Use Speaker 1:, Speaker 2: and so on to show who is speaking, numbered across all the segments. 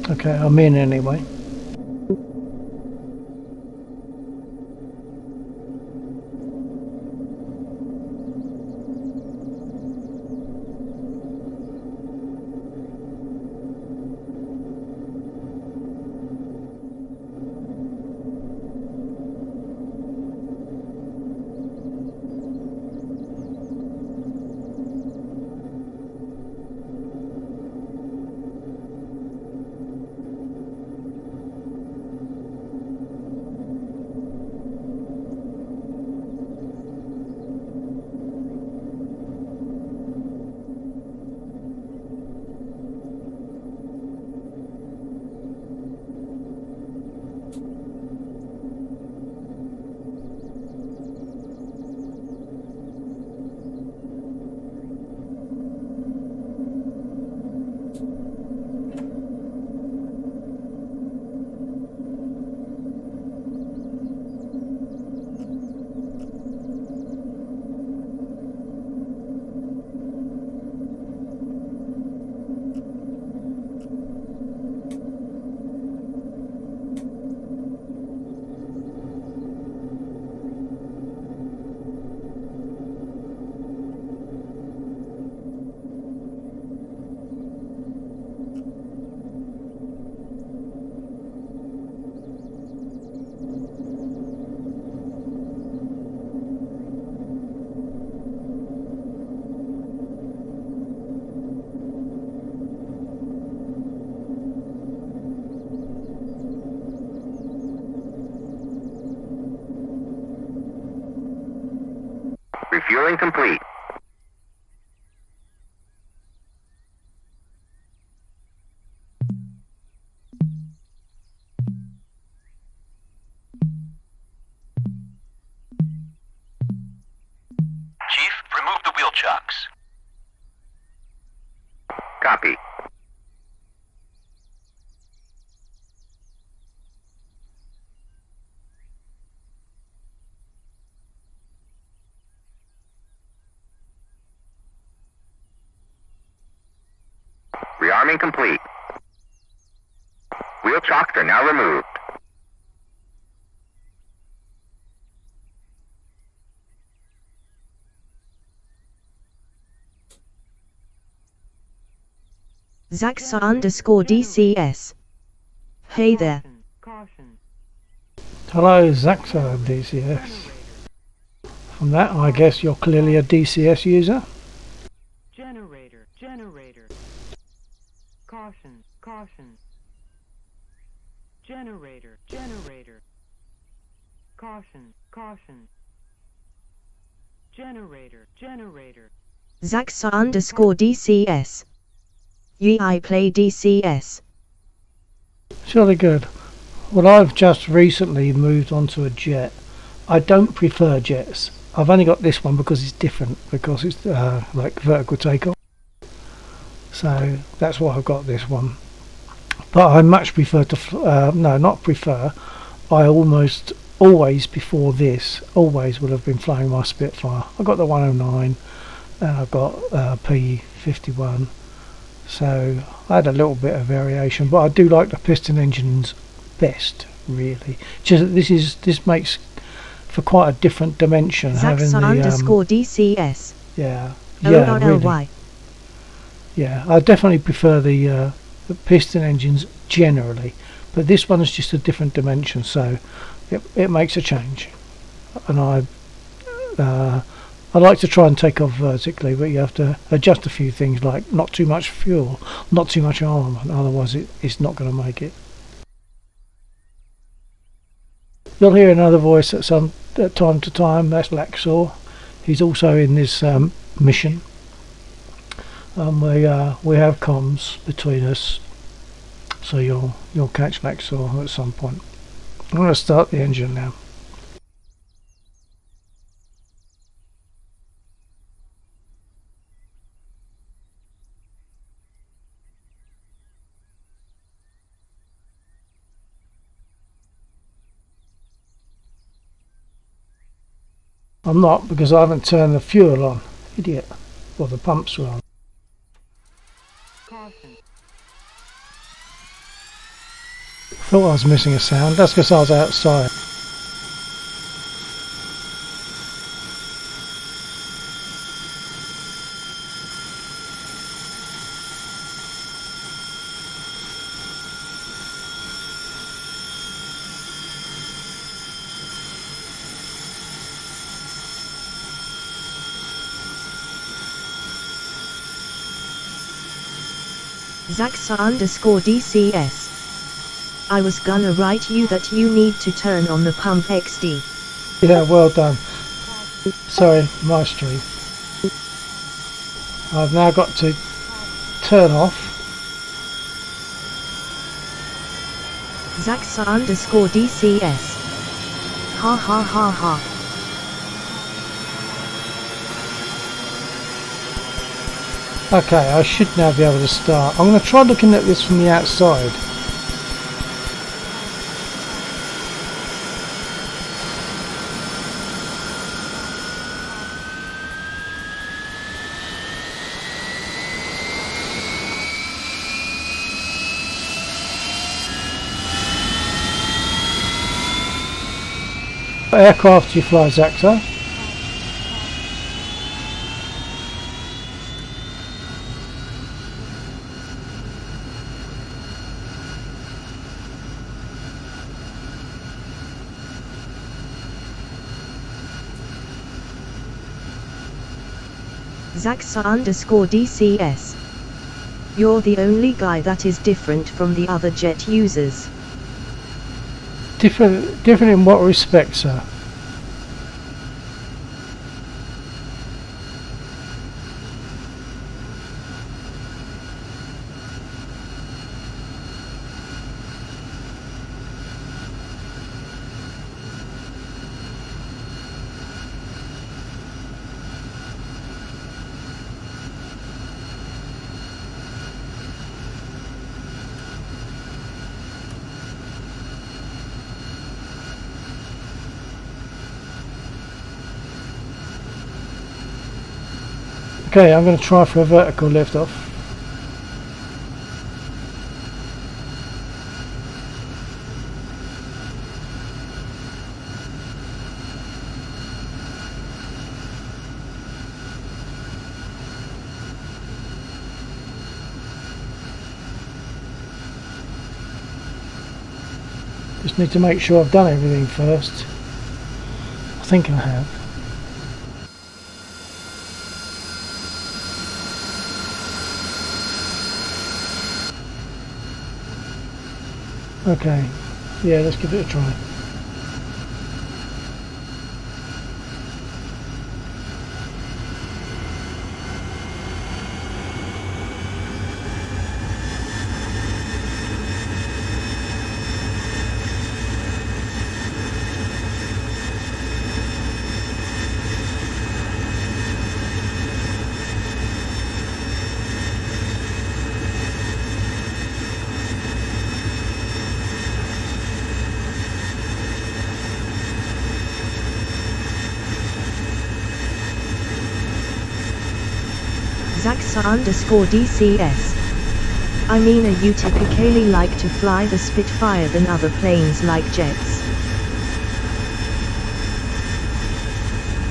Speaker 1: Okay, I'm in anyway.
Speaker 2: Refueling complete.
Speaker 3: Chief, remove the wheel chocks.
Speaker 2: Copy. Rearming complete. Wheel chocks are now removed.
Speaker 4: Zaxa_DCS. Hey there.
Speaker 1: Hello, Zaxa DCS. From that, I guess you're clearly a DCS user.
Speaker 5: Generator. Caution. Generator. Caution. Generator.
Speaker 4: Zaxa_DCS. I play DCS.
Speaker 1: Surely good. Well, I've just recently moved onto a jet. I don't prefer jets. I've only got this one because it's different, because it's like vertical takeoff. So that's why I've got this one. But I much prefer to, no, not prefer, I almost always before this, always would have been flying my Spitfire. I've got the 109 and I've got P51. So I had a little bit of variation, but I do like the piston engines best, really. Just this makes for quite a different dimension having the
Speaker 4: Zaxa_DCS.
Speaker 1: yeah,
Speaker 4: Really.
Speaker 1: really. Yeah, I definitely prefer the piston engines generally, but this one is just a different dimension, so it makes a change. And I like to try and take off vertically, but you have to adjust a few things, like not too much fuel, not too much arm, otherwise it's not going to make it. You'll hear another voice at time to time. That's Laxor. He's also in this mission. We have comms between us, so you'll catch Laxor at some point. I'm going to start the engine now. I'm not, because I haven't turned the fuel on. Idiot. Well, the pumps were on.
Speaker 5: Caution.
Speaker 1: Thought I was missing a sound. That's because I was outside.
Speaker 4: Zaxa_DCS. I was gonna write you that you need to turn on the pump XD.
Speaker 1: Yeah, well done. Sorry, my stream. I've now got to turn off.
Speaker 4: Zaxa_DCS. Ha ha ha ha.
Speaker 1: Okay, I should now be able to start. I'm going to try looking at this from the outside. What aircraft do you fly, Zaxa?
Speaker 4: Zaxa_DCS. You're the only guy that is different from the other jet users.
Speaker 1: Different in what respect, sir? Okay, I'm going to try for a vertical lift off. Just need to make sure I've done everything first. I think I have. Okay, yeah, let's give it a try.
Speaker 4: Zaxa_DCS. I mean, you typically like to fly the Spitfire than other planes like jets.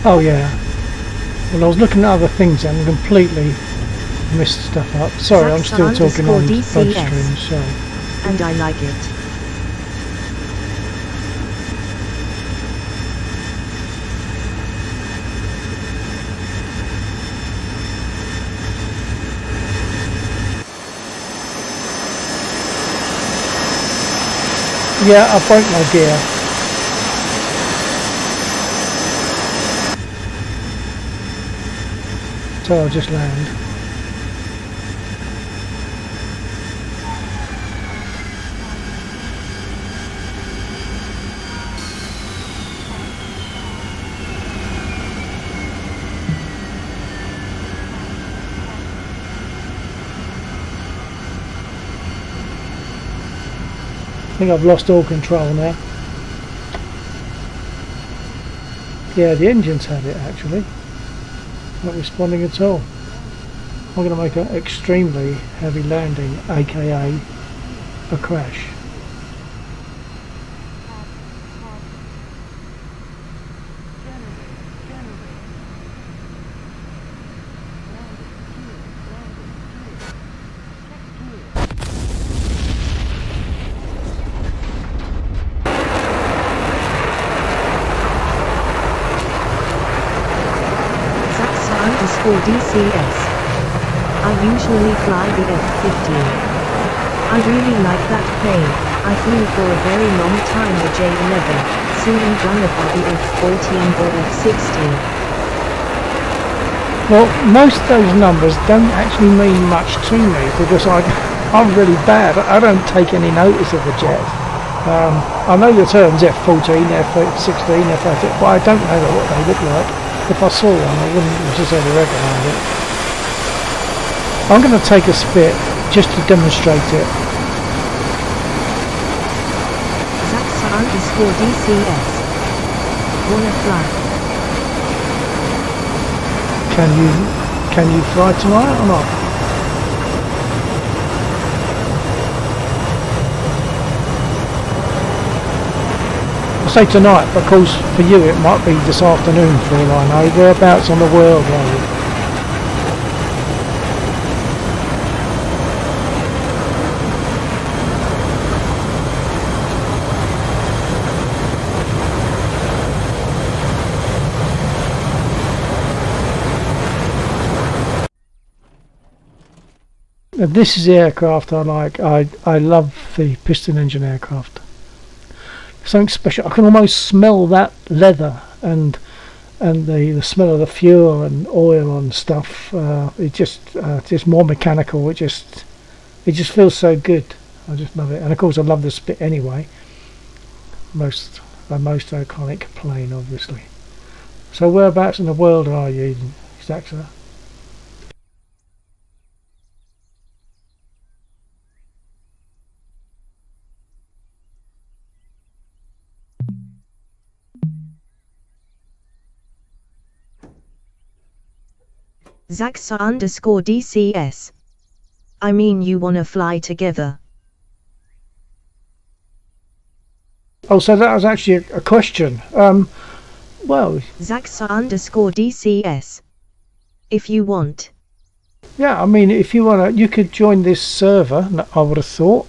Speaker 1: Oh yeah. Well, I was looking at other things and completely missed stuff up. Sorry, I'm still talking on both streams, sorry.
Speaker 4: And I like it.
Speaker 1: Yeah, I broke my gear. So I'll just land. I think I've lost all control now. Yeah, the engine's had it actually. Not responding at all. I'm going to make an extremely heavy landing, aka a crash.
Speaker 4: DCS. I usually fly the F-15. I really like that plane. I flew for a very long time the J-11, soon runner by the F-14 or F-16.
Speaker 1: Well, most of those numbers don't actually mean much to me because I'm really bad. I don't take any notice of the jets. I know the terms F-14, F-16, F-18, but I don't know what they look like. If I saw one, I wouldn't necessarily recognise it. I'm going to take a spit just to demonstrate it.
Speaker 4: Zaxa_DCS. Wanna fly?
Speaker 1: Can you fly tonight or not? I say tonight, but of course for you it might be this afternoon for all I know. Whereabouts on the world are you? This is the aircraft I like. I love the piston engine aircraft. Something special. I can almost smell that leather and the smell of the fuel and oil and stuff. It just more mechanical. It just feels so good. I just love it. And of course I love the Spit anyway. The most iconic plane, obviously. So whereabouts in the world are you, Zaxa?
Speaker 4: Zaxa_DCS. I mean, you wanna fly together?
Speaker 1: Oh, so that was actually a question. Well,
Speaker 4: Zaxa_DCS. If you want.
Speaker 1: yeah, I mean, if you wanna, you could join this server. I would have thought.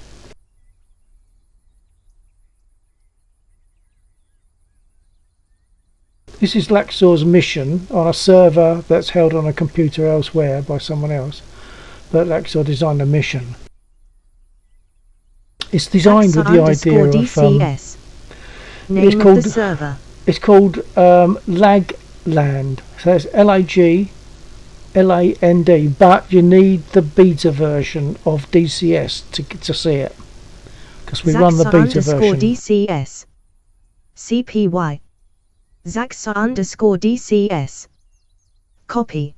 Speaker 1: This is Laxor's mission on a server that's held on a computer elsewhere by someone else. But Laxor designed a mission. It's designed with the idea of
Speaker 4: DCS. Name
Speaker 1: it's
Speaker 4: of
Speaker 1: called
Speaker 4: the server.
Speaker 1: it's called Lagland. So it's LAGLAND. But you need the beta version of DCS to see it, because we run the beta version.
Speaker 4: DCS. CPY. Zaxa_DCS. Copy.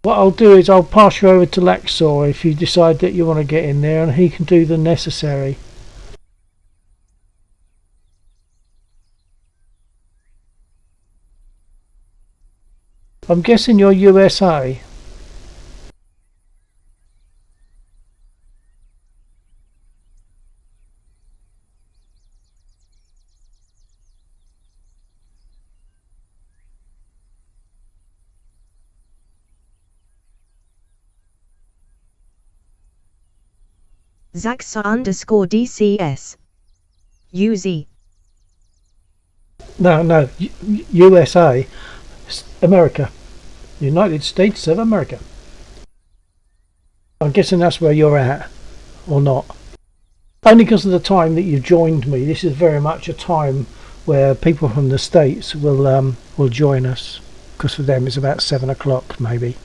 Speaker 1: What I'll do is I'll pass you over to Laxor if you decide that you want to get in there, and he can do the necessary. I'm guessing you're USA.
Speaker 4: Zaxa_DCS. UZ.
Speaker 1: No, USA. America. United States of America. I'm guessing that's where you're at, or not. Only because of the time that you joined me. This is very much a time where people from the States will join us, because for them it's about 7 o'clock maybe.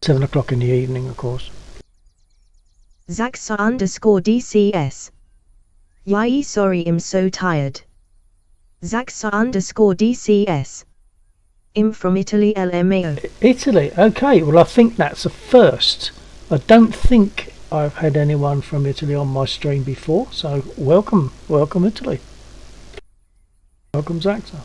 Speaker 1: 7 o'clock in the evening, of course.
Speaker 4: Zaxa_DCS. Yai, sorry, I'm so tired. Zaxa_DCS. I'm from Italy, LMAO.
Speaker 1: Italy, okay, well I think that's a first. I don't think I've had anyone from Italy on my stream before, so welcome Italy. Welcome Zaxa.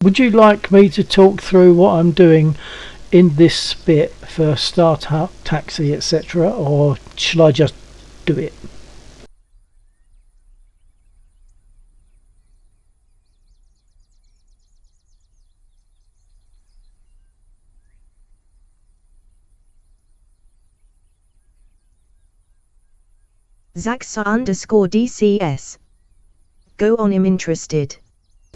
Speaker 1: Would you like me to talk through what I'm doing in this bit for startup, taxi, etc., or shall I just do it?
Speaker 4: Zaxa underscore DCS. Go on, I'm interested.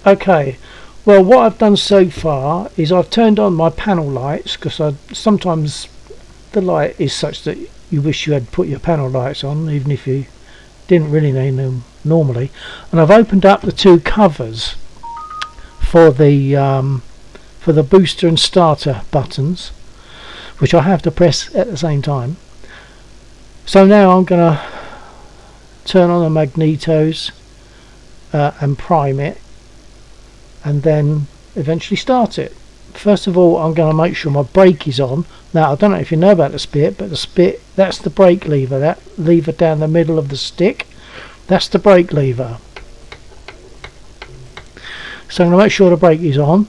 Speaker 1: Okay, well, what I've done so far is I've turned on my panel lights, because sometimes the light is such that you wish you had put your panel lights on, even if you didn't really need them normally. And I've opened up the two covers for the booster and starter buttons, which I have to press at the same time. So now I'm going to turn on the magnetos and prime it, and then eventually start it. First of all, I'm going to make sure my brake is on. Now, I don't know if you know about the spit, but the spit, that's the brake lever. That lever down the middle of the stick, that's the brake lever. So I'm going to make sure the brake is on.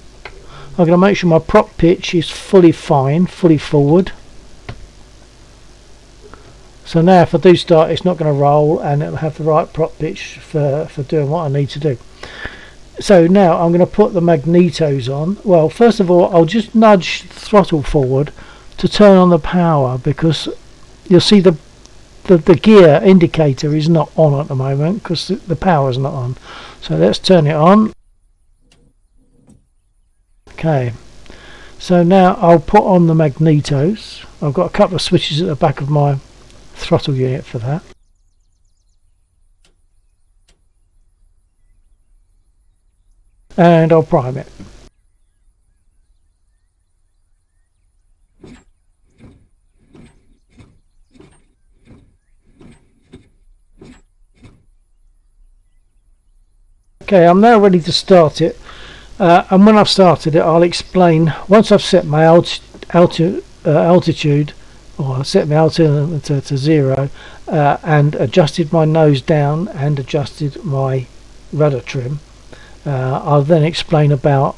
Speaker 1: I'm going to make sure my prop pitch is fully fine, fully forward. So now if I do start, it's not going to roll, and it'll have the right prop pitch for doing what I need to do. So now I'm going to put the magnetos on. Well, first of all, I'll just nudge the throttle forward to turn on the power, because you'll see the gear indicator is not on at the moment because the power's not on. So let's turn it on. Okay, so now I'll put on the magnetos. I've got a couple of switches at the back of my throttle unit for that. And I'll prime it. Okay, I'm now ready to start it, and when I've started it, I'll explain. Once I've set my altitude, or set my altitude to 0, and adjusted my nose down and adjusted my rudder trim, I'll then explain about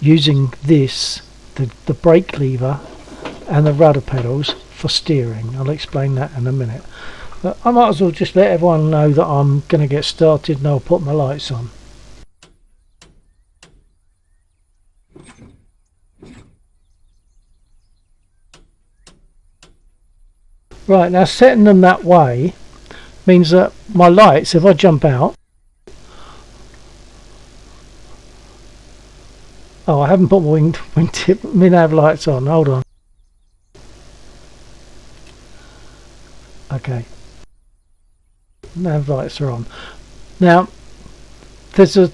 Speaker 1: using the brake lever and the rudder pedals for steering. I'll explain that in a minute. But I might as well just let everyone know that I'm going to get started, and I'll put my lights on. Right, now setting them that way means that my lights, if I jump out, oh, I haven't put my wingtip nav lights on, hold on. Okay, nav lights are on. Now there's a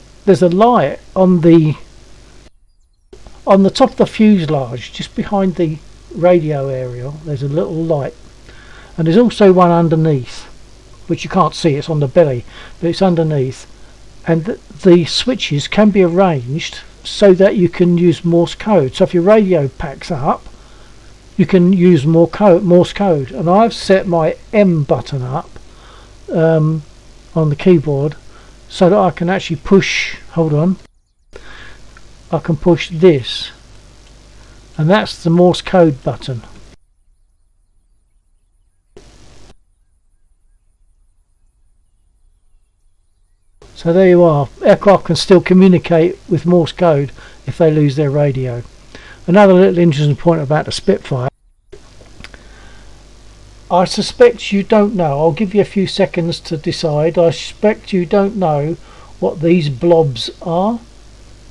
Speaker 1: light on the top of the fuselage, just behind the radio aerial. There's a little light, and there's also one underneath, which you can't see, it's on the belly, but it's underneath. And the switches can be arranged so that you can use Morse code. So if your radio packs up, you can use Morse code. And I've set my M button up on the keyboard so that I can actually push, hold on, I can push this, and that's the Morse code button. So there you are. Aircraft can still communicate with Morse code if they lose their radio. Another little interesting point about the Spitfire. I suspect you don't know. I'll give you a few seconds to decide. I suspect you don't know what these blobs are.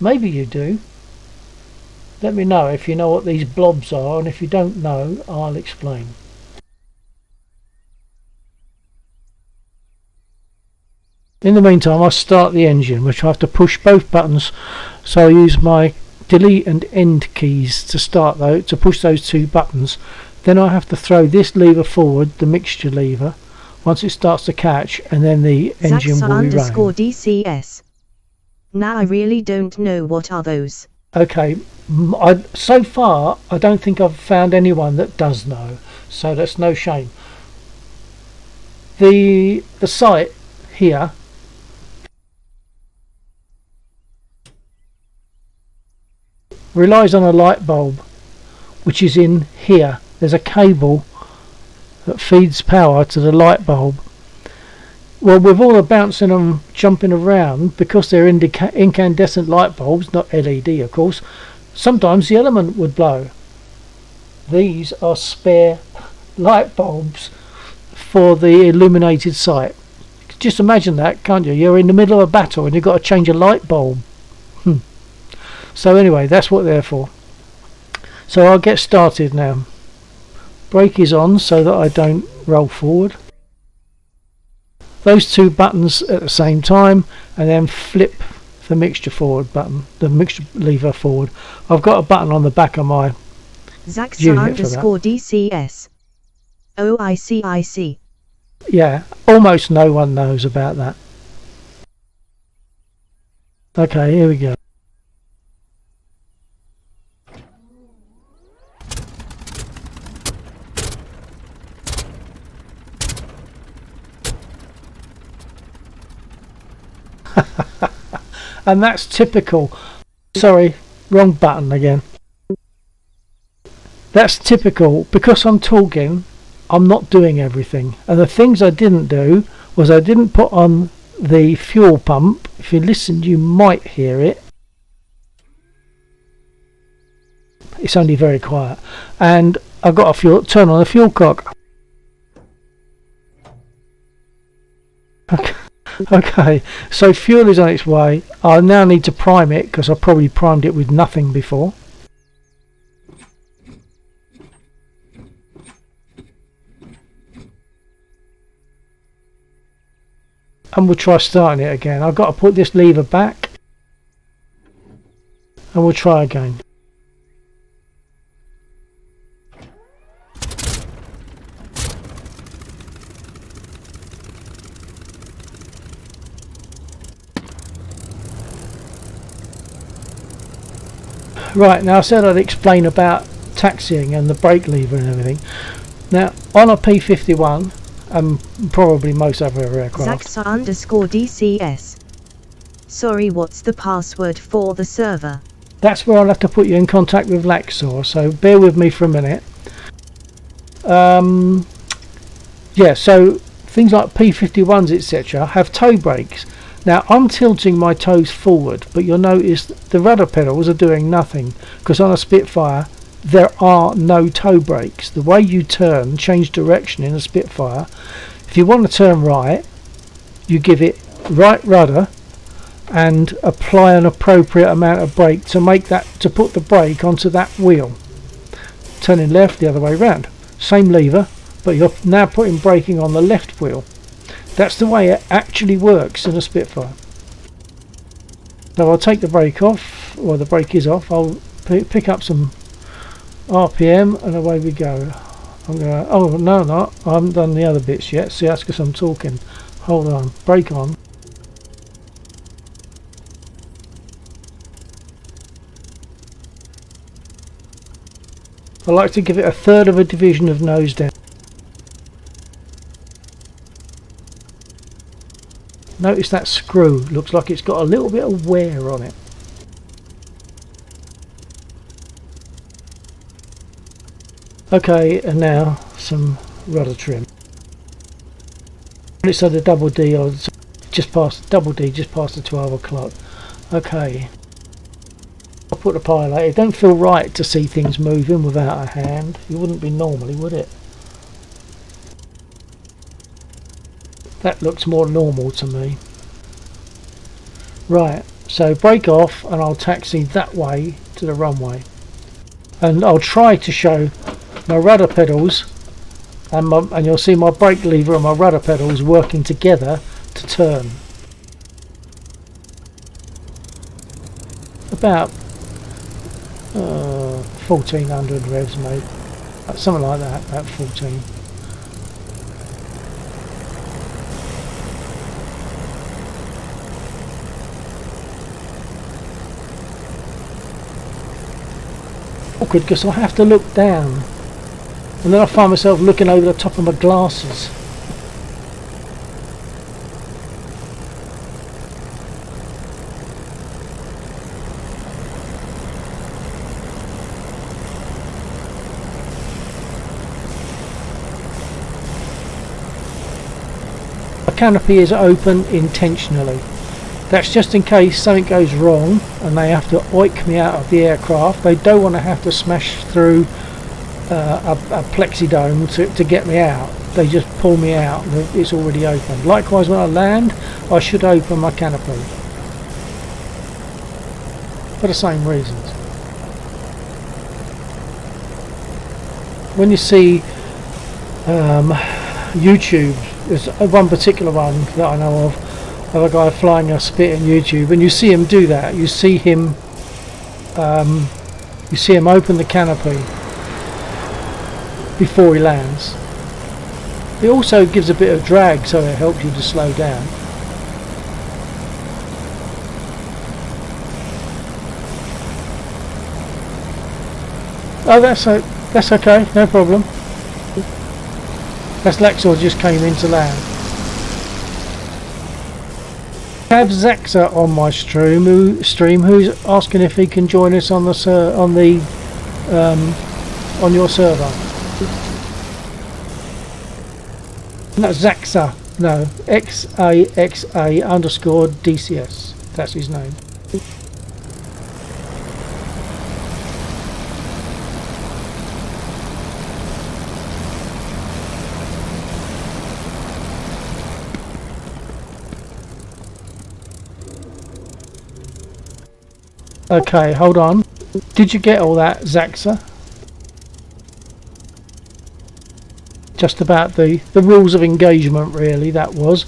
Speaker 1: Maybe you do. Let me know if you know what these blobs are, and if you don't know, I'll explain. In the meantime, I start the engine, which I have to push both buttons, so I use my delete and end keys to start to push those two buttons. Then I have to throw this lever forward, the mixture lever, once it starts to catch, and then the engine will be running.
Speaker 4: DCS. Now I really don't know what are those.
Speaker 1: Okay, so far I don't think I've found anyone that does know, so that's no shame. The site here relies on a light bulb, which is in here. There's a cable that feeds power to the light bulb. Well, with all the bouncing and jumping around, because they're incandescent light bulbs, not LED of course, sometimes the element would blow. These are spare light bulbs for the illuminated sight. Just imagine that, can't you? You're in the middle of a battle and you've got to change a light bulb. So anyway, that's what they're for. So I'll get started now. Brake is on so that I don't roll forward. Those two buttons at the same time, and then flip the mixture forward button, the mixture lever forward. I've got a button on the back of my
Speaker 4: Zaxa
Speaker 1: unit for that.
Speaker 4: underscore DCS. OICIC.
Speaker 1: Yeah, almost no one knows about that. Okay, here we go. And that's typical. Sorry, wrong button again. That's typical. Because I'm talking, I'm not doing everything. And the things I didn't do was I didn't put on the fuel pump. If you listen, you might hear it. It's only very quiet. And I've got to turn on the fuel cock. Okay, so fuel is on its way. I now need to prime it because I probably primed it with nothing before. And we'll try starting it again. I've got to put this lever back and we'll try again. Right, now I said I'd explain about taxiing and the brake lever and everything. Now, on a P51, and probably most other aircraft,
Speaker 4: Zaxa underscore DCS. Sorry, what's the password for the server?
Speaker 1: that's where I'll have to put you in contact with Laxor, so bear with me for a minute. Yeah, so things like P51s etc. have toe brakes. Now I'm tilting my toes forward, but you'll notice the rudder pedals are doing nothing because on a Spitfire there are no toe brakes. The way you change direction in a Spitfire, if you want to turn right, you give it right rudder and apply an appropriate amount of brake to put the brake onto that wheel. Turning left, the other way round. Same lever, but you're now putting braking on the left wheel. That's the way it actually works in a Spitfire. So I'll take the brake off, or the brake is off. I'll pick up some RPM and away we go. I'm gonna, oh no, not, I haven't done the other bits yet. See, that's because I'm talking. Hold on, brake on. I like to give it a third of a division of nose down. Notice that screw looks like it's got a little bit of wear on it. Okay, and now some rudder trim. It's at the double D, or just past double D, just past the 12 o'clock. Okay, I'll put the pilot. It don't feel right to see things moving without a hand. It wouldn't be normally, would it? That looks more normal to me. Right, so brake off and I'll taxi that way to the runway. And I'll try to show my rudder pedals and you'll see my brake lever and my rudder pedals working together to turn. About 1400 revs maybe. Something like that, about 14. Awkward because I have to look down and then I find myself looking over the top of my glasses. The canopy is open intentionally. That's just in case something goes wrong and they have to oik me out of the aircraft. They don't want to have to smash through a plexidome to get me out. They just pull me out and it's already open. Likewise, when I land, I should open my canopy for the same reasons. When you see YouTube, there's one particular one that I know of a guy flying a spit in YouTube, and you see him do that. You see him open the canopy before he lands. It also gives a bit of drag, so it helps you to slow down. Oh, that's okay, no problem. That's Lexor just came into land. I have Zaxa on my stream who's asking if he can join us on your server. No, Zaxa. No, XAXA_DCS. That's his name. Okay, hold on. Did you get all that, Zaxa? Just about the rules of engagement, really, that was.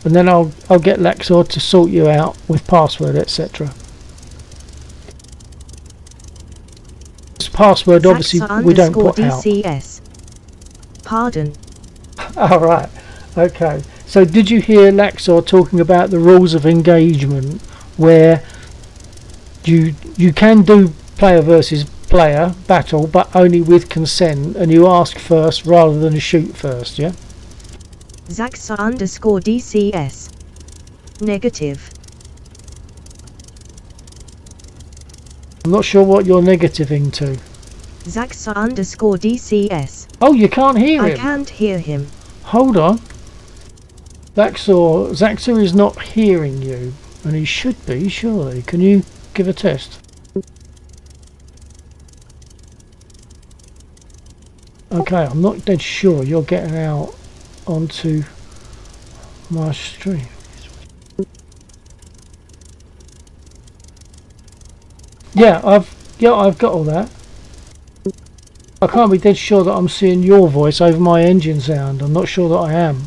Speaker 1: And then I'll get Lexor to sort you out with password, etc. This password, obviously, we don't put
Speaker 4: DCS. Pardon.
Speaker 1: Alright, okay. So did you hear Lexor talking about the rules of engagement, where you can do player versus player battle, but only with consent, and you ask first rather than shoot first, yeah?
Speaker 4: Zaxa_DCS. Negative.
Speaker 1: I'm not sure what you're negativing to.
Speaker 4: Zaxa_DCS.
Speaker 1: Oh, you can't hear him.
Speaker 4: I can't hear him.
Speaker 1: Hold on. Zaxa is not hearing you, and he should be, surely. Can you give a test? Okay, I'm not dead sure you're getting out onto my stream. Yeah, I've got all that. I can't be dead sure that I'm seeing your voice over my engine sound. I'm not sure that I am.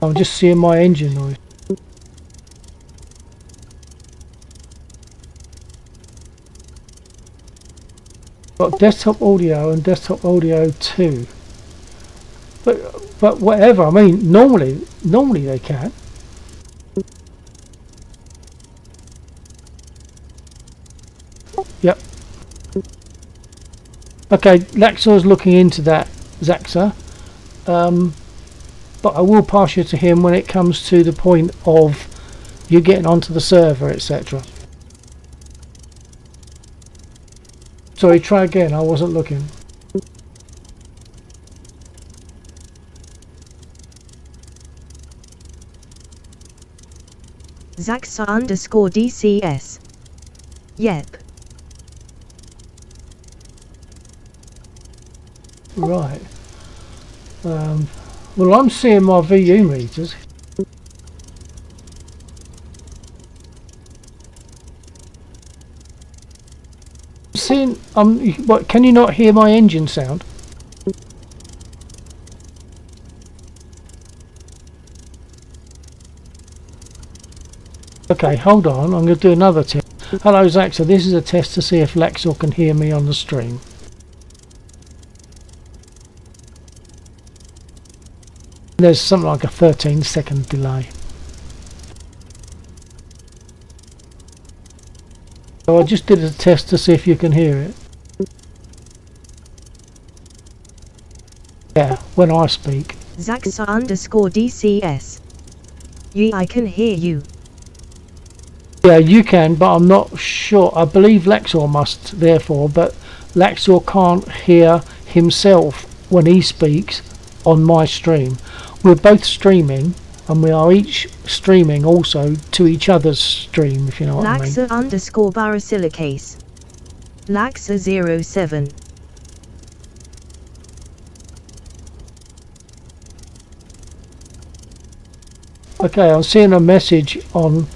Speaker 1: I'm just seeing my engine noise. Got desktop audio and desktop audio 2. But whatever, I mean, normally they can. Yep. Okay, Lexor's looking into that, Zaxa. But I will pass you to him when it comes to the point of you getting onto the server, etc. Sorry, try again, I wasn't looking.
Speaker 4: Zaxa_DCS. Yep.
Speaker 1: Right. Well, I'm seeing my VU meters. Seeing, what? Can you not hear my engine sound? Okay, hold on. I'm going to do another test. Hello, Zaxa. This is a test to see if Lexor can hear me on the stream. There's something like a 13-second delay. So I just did a test to see if you can hear it. Yeah, when I speak.
Speaker 4: Zaxa_DCS. Yeah, I can hear you.
Speaker 1: Yeah, you can, but I'm not sure. I believe Lexor must, therefore, but Lexor can't hear himself when he speaks on my stream. We're both streaming, and we are each streaming also to each other's stream, if you know what I mean.
Speaker 4: Laxa_Barasilicase. Laxa07.
Speaker 1: Okay, I'm seeing a message on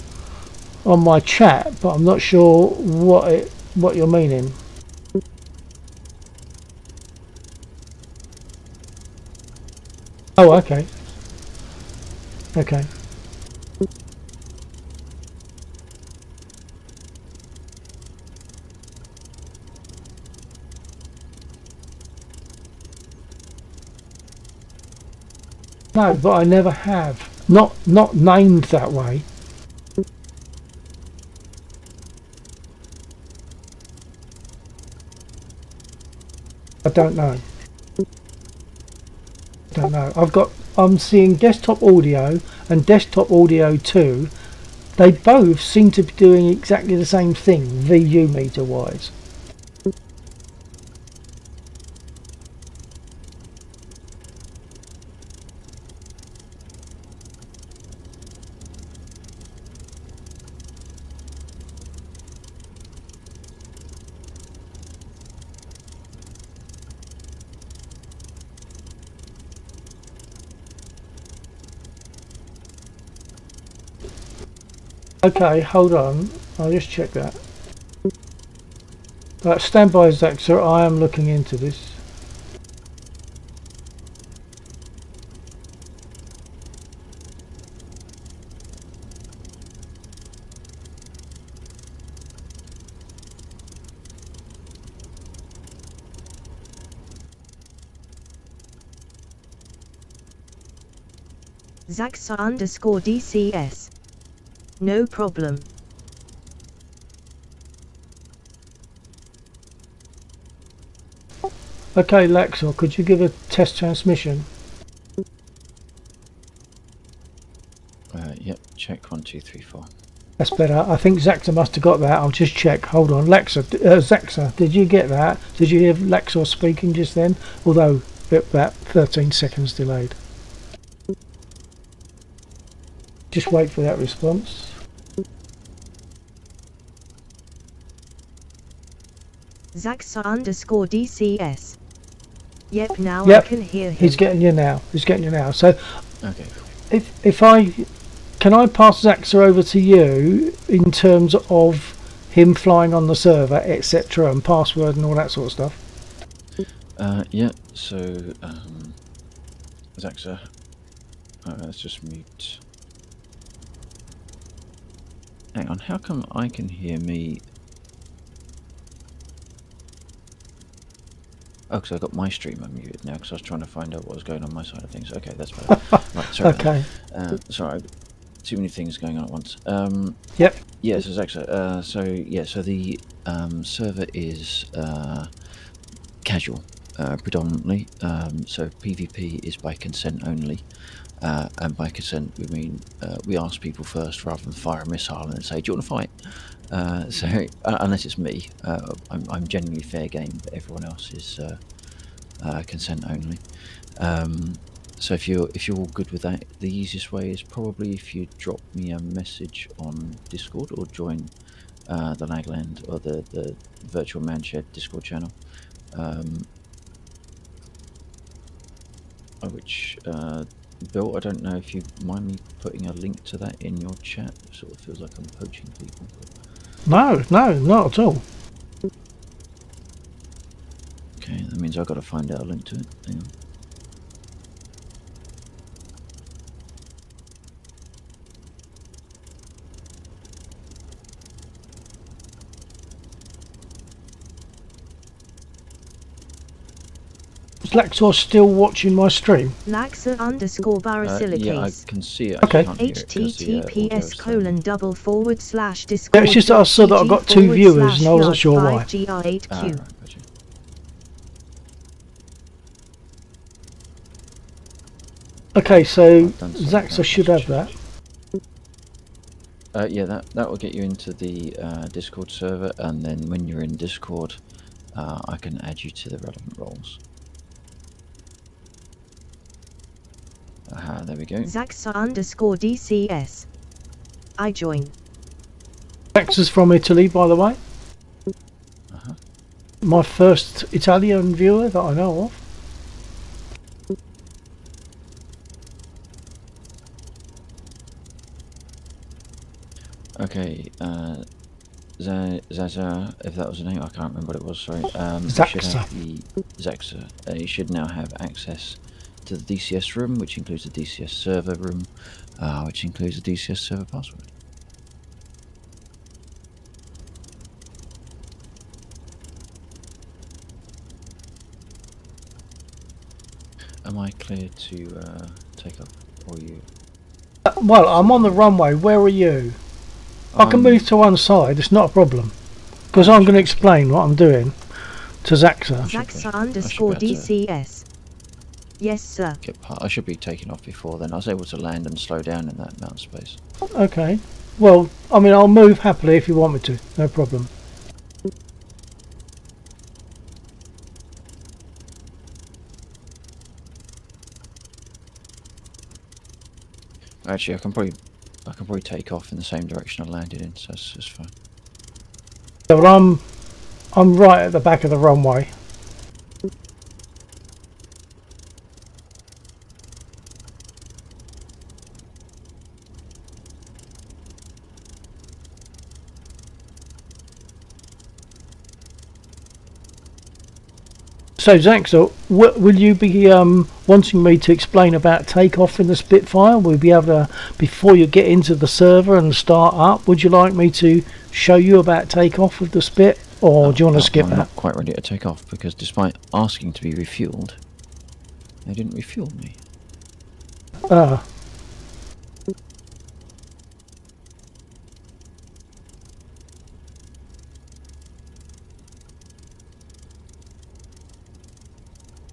Speaker 1: my chat, but I'm not sure what you're meaning. Oh, okay. Okay. No, but I never have. Not named that way. I don't know. Don't know. I'm seeing desktop audio and desktop audio 2. They both seem to be doing exactly the same thing, VU meter wise. Okay, hold on. I'll just check that. Right, stand by, Zaxa. I am looking into this.
Speaker 4: Zaxa_DCS. No problem.
Speaker 1: Okay, Laxor, could you give a test transmission?
Speaker 6: Yep, check 1 2 3 4.
Speaker 1: That's better. I think Zaxa must have got that. I'll just check. Hold on. Zaxa, did you get that? Did you hear Laxor speaking just then? Although about 13 seconds delayed. Just wait for that response.
Speaker 4: Zaxa_DCS. Yep, now
Speaker 1: Yep,
Speaker 4: I can hear him.
Speaker 1: He's getting you now. He's getting you now. So
Speaker 6: Okay.
Speaker 1: if can I pass Zaxa over to you in terms of him flying on the server, etc., and password and all that sort of stuff?
Speaker 6: Yeah, so Zaxa, let's just mute. Hang on, how come I can hear me? Oh, because I got my stream unmuted now because I was trying to find out what was going on my side of things. Okay, that's better. Right, sorry.
Speaker 1: Okay.
Speaker 6: Sorry, too many things going on at once.
Speaker 1: Yep.
Speaker 6: Yeah, so Zaxa, so the server is casual, predominantly. So PvP is by consent only, and by consent we mean we ask people first rather than fire a missile and then say, "Do you want to fight?" So unless it's me, I'm genuinely fair game, but everyone else is consent only. So if you're all good with that, the easiest way is probably if you drop me a message on Discord or join the Lagland or the Virtual Manshed Discord channel, which Bill, I don't know if you mind me putting a link to that in your chat. It sort of feels like I'm poaching people.
Speaker 1: No, not at all.
Speaker 6: Okay, that means I've got to find out a link to it. Hang on.
Speaker 1: Is Laxor still watching my stream?
Speaker 4: Laxa_Barasilicase.
Speaker 6: Yeah, I can see it. I
Speaker 1: Okay.
Speaker 6: can't hear it 'cause the audio is
Speaker 4: https://discord.
Speaker 1: Yeah, it's just that I saw that I've got 2 viewers and I wasn't sure why.
Speaker 4: 5GR8Q.
Speaker 6: right, gotcha.
Speaker 1: Okay, so
Speaker 6: I've done something
Speaker 1: Zaxa
Speaker 6: about
Speaker 1: should have
Speaker 6: message.
Speaker 1: that.
Speaker 6: Yeah, that will get you into the Discord server, and then when you're in Discord, I can add you to the relevant roles. Aha, there we go.
Speaker 4: Zaxa_DCS. I join.
Speaker 1: Zaxa's from Italy, by the way. My first Italian viewer that I know of.
Speaker 6: Okay, Zaza, if that was the name, I can't remember what it was, sorry. Zaxa. You should now have access to the DCS room, which includes the DCS server room, which includes the DCS server password. Am I clear to take up, or you?
Speaker 1: Well, I'm on the runway. Where are you? I can move to one side. It's not a problem. Because I'm going to explain what I'm doing to Zaxa.
Speaker 4: Zaxa underscore DCS. Yes, sir.
Speaker 6: I should be taking off before then. I was able to land and slow down in that amount of space.
Speaker 1: Okay. Well, I mean, I'll move happily if you want me to. No problem.
Speaker 6: Actually, I can probably take off in the same direction I landed in, so it's fine.
Speaker 1: Yeah, well, I'm right at the back of the runway. So, Zaxa, will you be wanting me to explain about takeoff in the Spitfire? Will you be able to, before you get into the server and start up, would you like me to show you about takeoff with the Spit? Or do you want to skip
Speaker 6: I'm
Speaker 1: that?
Speaker 6: not quite ready to take off, because despite asking to be refueled, they didn't refuel me.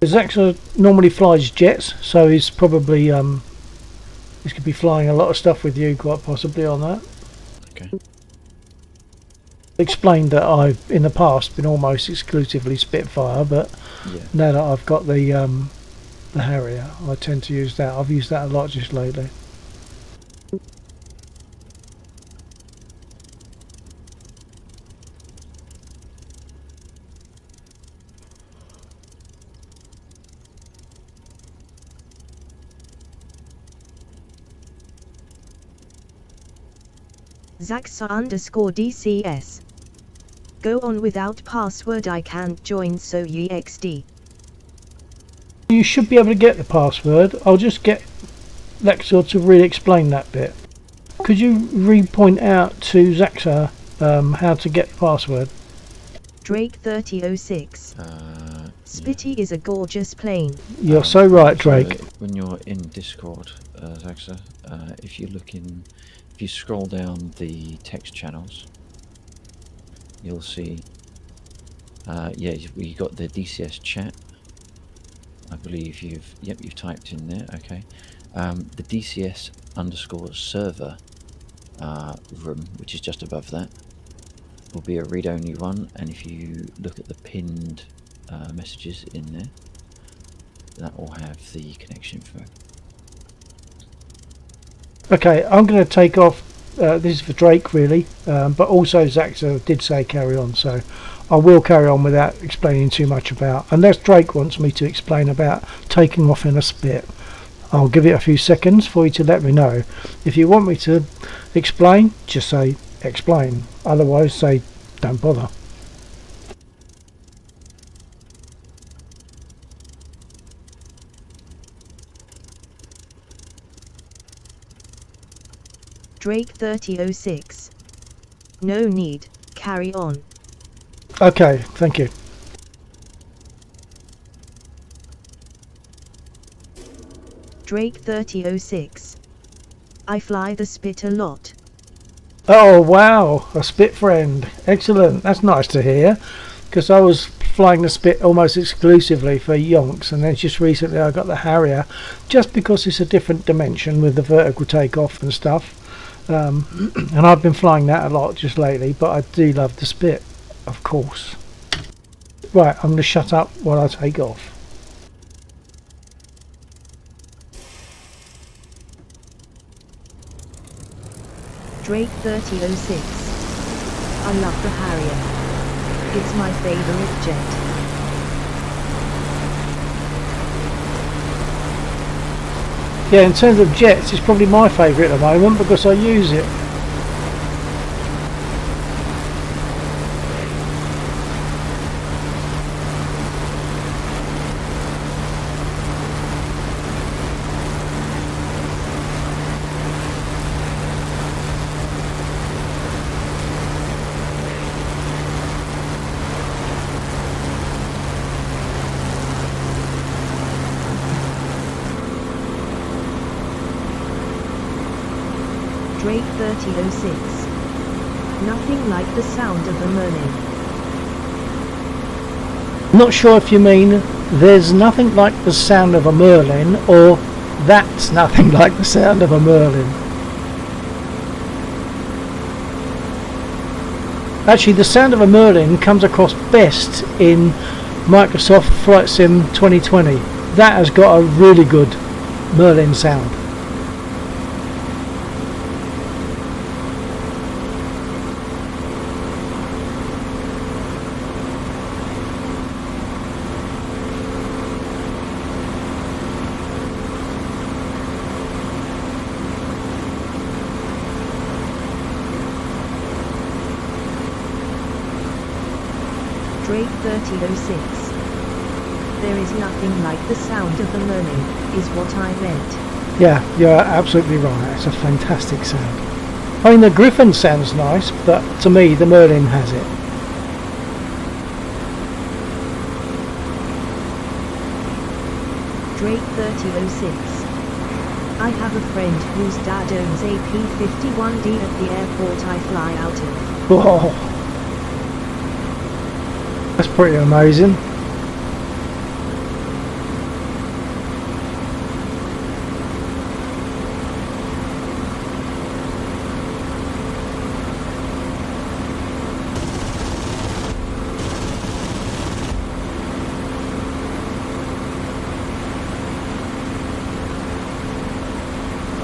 Speaker 1: Zaxa normally flies jets, so he's probably he's could be flying a lot of stuff with you, quite possibly, on that.
Speaker 6: Okay.
Speaker 1: Explained that I've in the past been almost exclusively Spitfire, but
Speaker 6: Yeah.
Speaker 1: now that I've got the Harrier, I tend to use that. I've used that a lot just lately.
Speaker 4: Zaxa underscore DCS. Go on without password, I can't join, so ye XD.
Speaker 1: You should be able to get the password. I'll just get Lexor to really explain that bit. Could you re-point out to Zaxa how to get the password?
Speaker 4: Drake 3006. Spitty is a gorgeous plane.
Speaker 1: You're so right, Drake.
Speaker 6: So when you're in Discord, Zaxa, if you scroll down the text channels, you'll see, we got the DCS chat. I believe you've typed in there. Okay, the DCS underscore server room, which is just above that, will be a read-only one, and if you look at the pinned messages in there, that will have the connection info.
Speaker 1: Okay, I'm going to take off. This is for Drake, really, but also Zaxa did say carry on, so I will carry on without explaining too much about, unless Drake wants me to explain about taking off in a Spit. I'll give it a few seconds for you to let me know. If you want me to explain, just say explain, otherwise say don't bother.
Speaker 4: Drake 3006. No need, carry on.
Speaker 1: Okay, thank you.
Speaker 4: Drake 3006. I fly the Spit a lot.
Speaker 1: Oh wow, a Spit friend. Excellent, that's nice to hear, because I was flying the Spit almost exclusively for yonks, and then just recently I got the Harrier, just because it's a different dimension with the vertical takeoff and stuff. And I've been flying that a lot just lately, but I do love the Spit, of course. Right, I'm going to shut up while I take off.
Speaker 4: Drake 3006. I love the Harrier. It's my favorite jet.
Speaker 1: Yeah, in terms of jets, it's probably my favourite at the moment because I use it.
Speaker 4: Drake 3006. Nothing like the sound of a Merlin.
Speaker 1: Not sure if you mean there's nothing like the sound of a Merlin or that's nothing like the sound of a Merlin. Actually, the sound of a Merlin comes across best in Microsoft Flight Sim 2020. That has got a really good Merlin sound.
Speaker 4: Drake 3006. There is nothing like the sound of a Merlin, is what I meant.
Speaker 1: Yeah, you're absolutely right. It's a fantastic sound. I mean, the Griffin sounds nice, but to me, the Merlin has it.
Speaker 4: Drake 3006. I have a friend whose dad owns a P-51D at the airport I fly out of.
Speaker 1: Whoa. That's pretty amazing.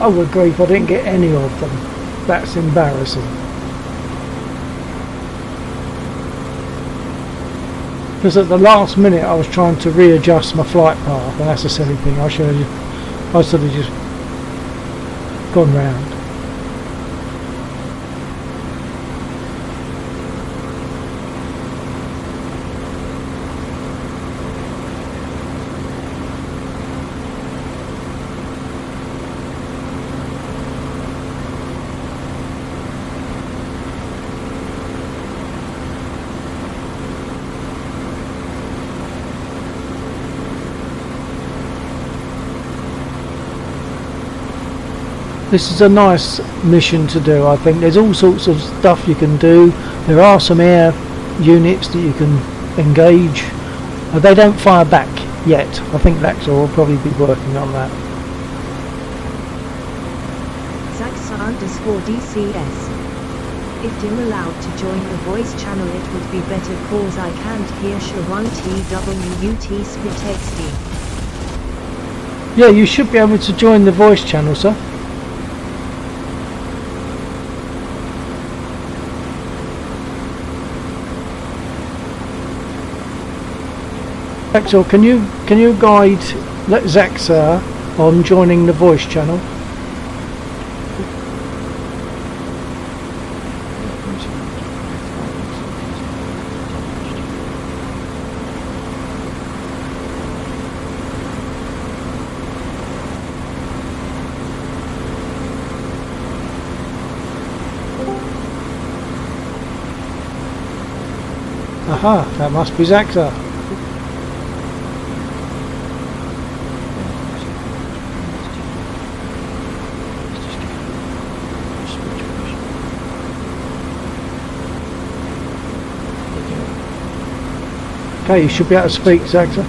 Speaker 1: Oh, good grief, I didn't get any of them. That's embarrassing. Because at the last minute I was trying to readjust my flight path, and that's a silly thing. I should have just gone round. This is a nice mission to do. I think there's all sorts of stuff you can do. There are some air units that you can engage. They don't fire back yet. I think Laxor will probably be working on that.
Speaker 4: Zaxa_DCS. If Dim allowed to join the voice channel it would be better cause I can't hear Sha1TWUT spit XD.
Speaker 1: Yeah, you should be able to join the voice channel, sir. Axel, can you guide Zaxa on joining the voice channel? Aha, that must be Zaxa. Okay, you should be able to speak, Zaxa.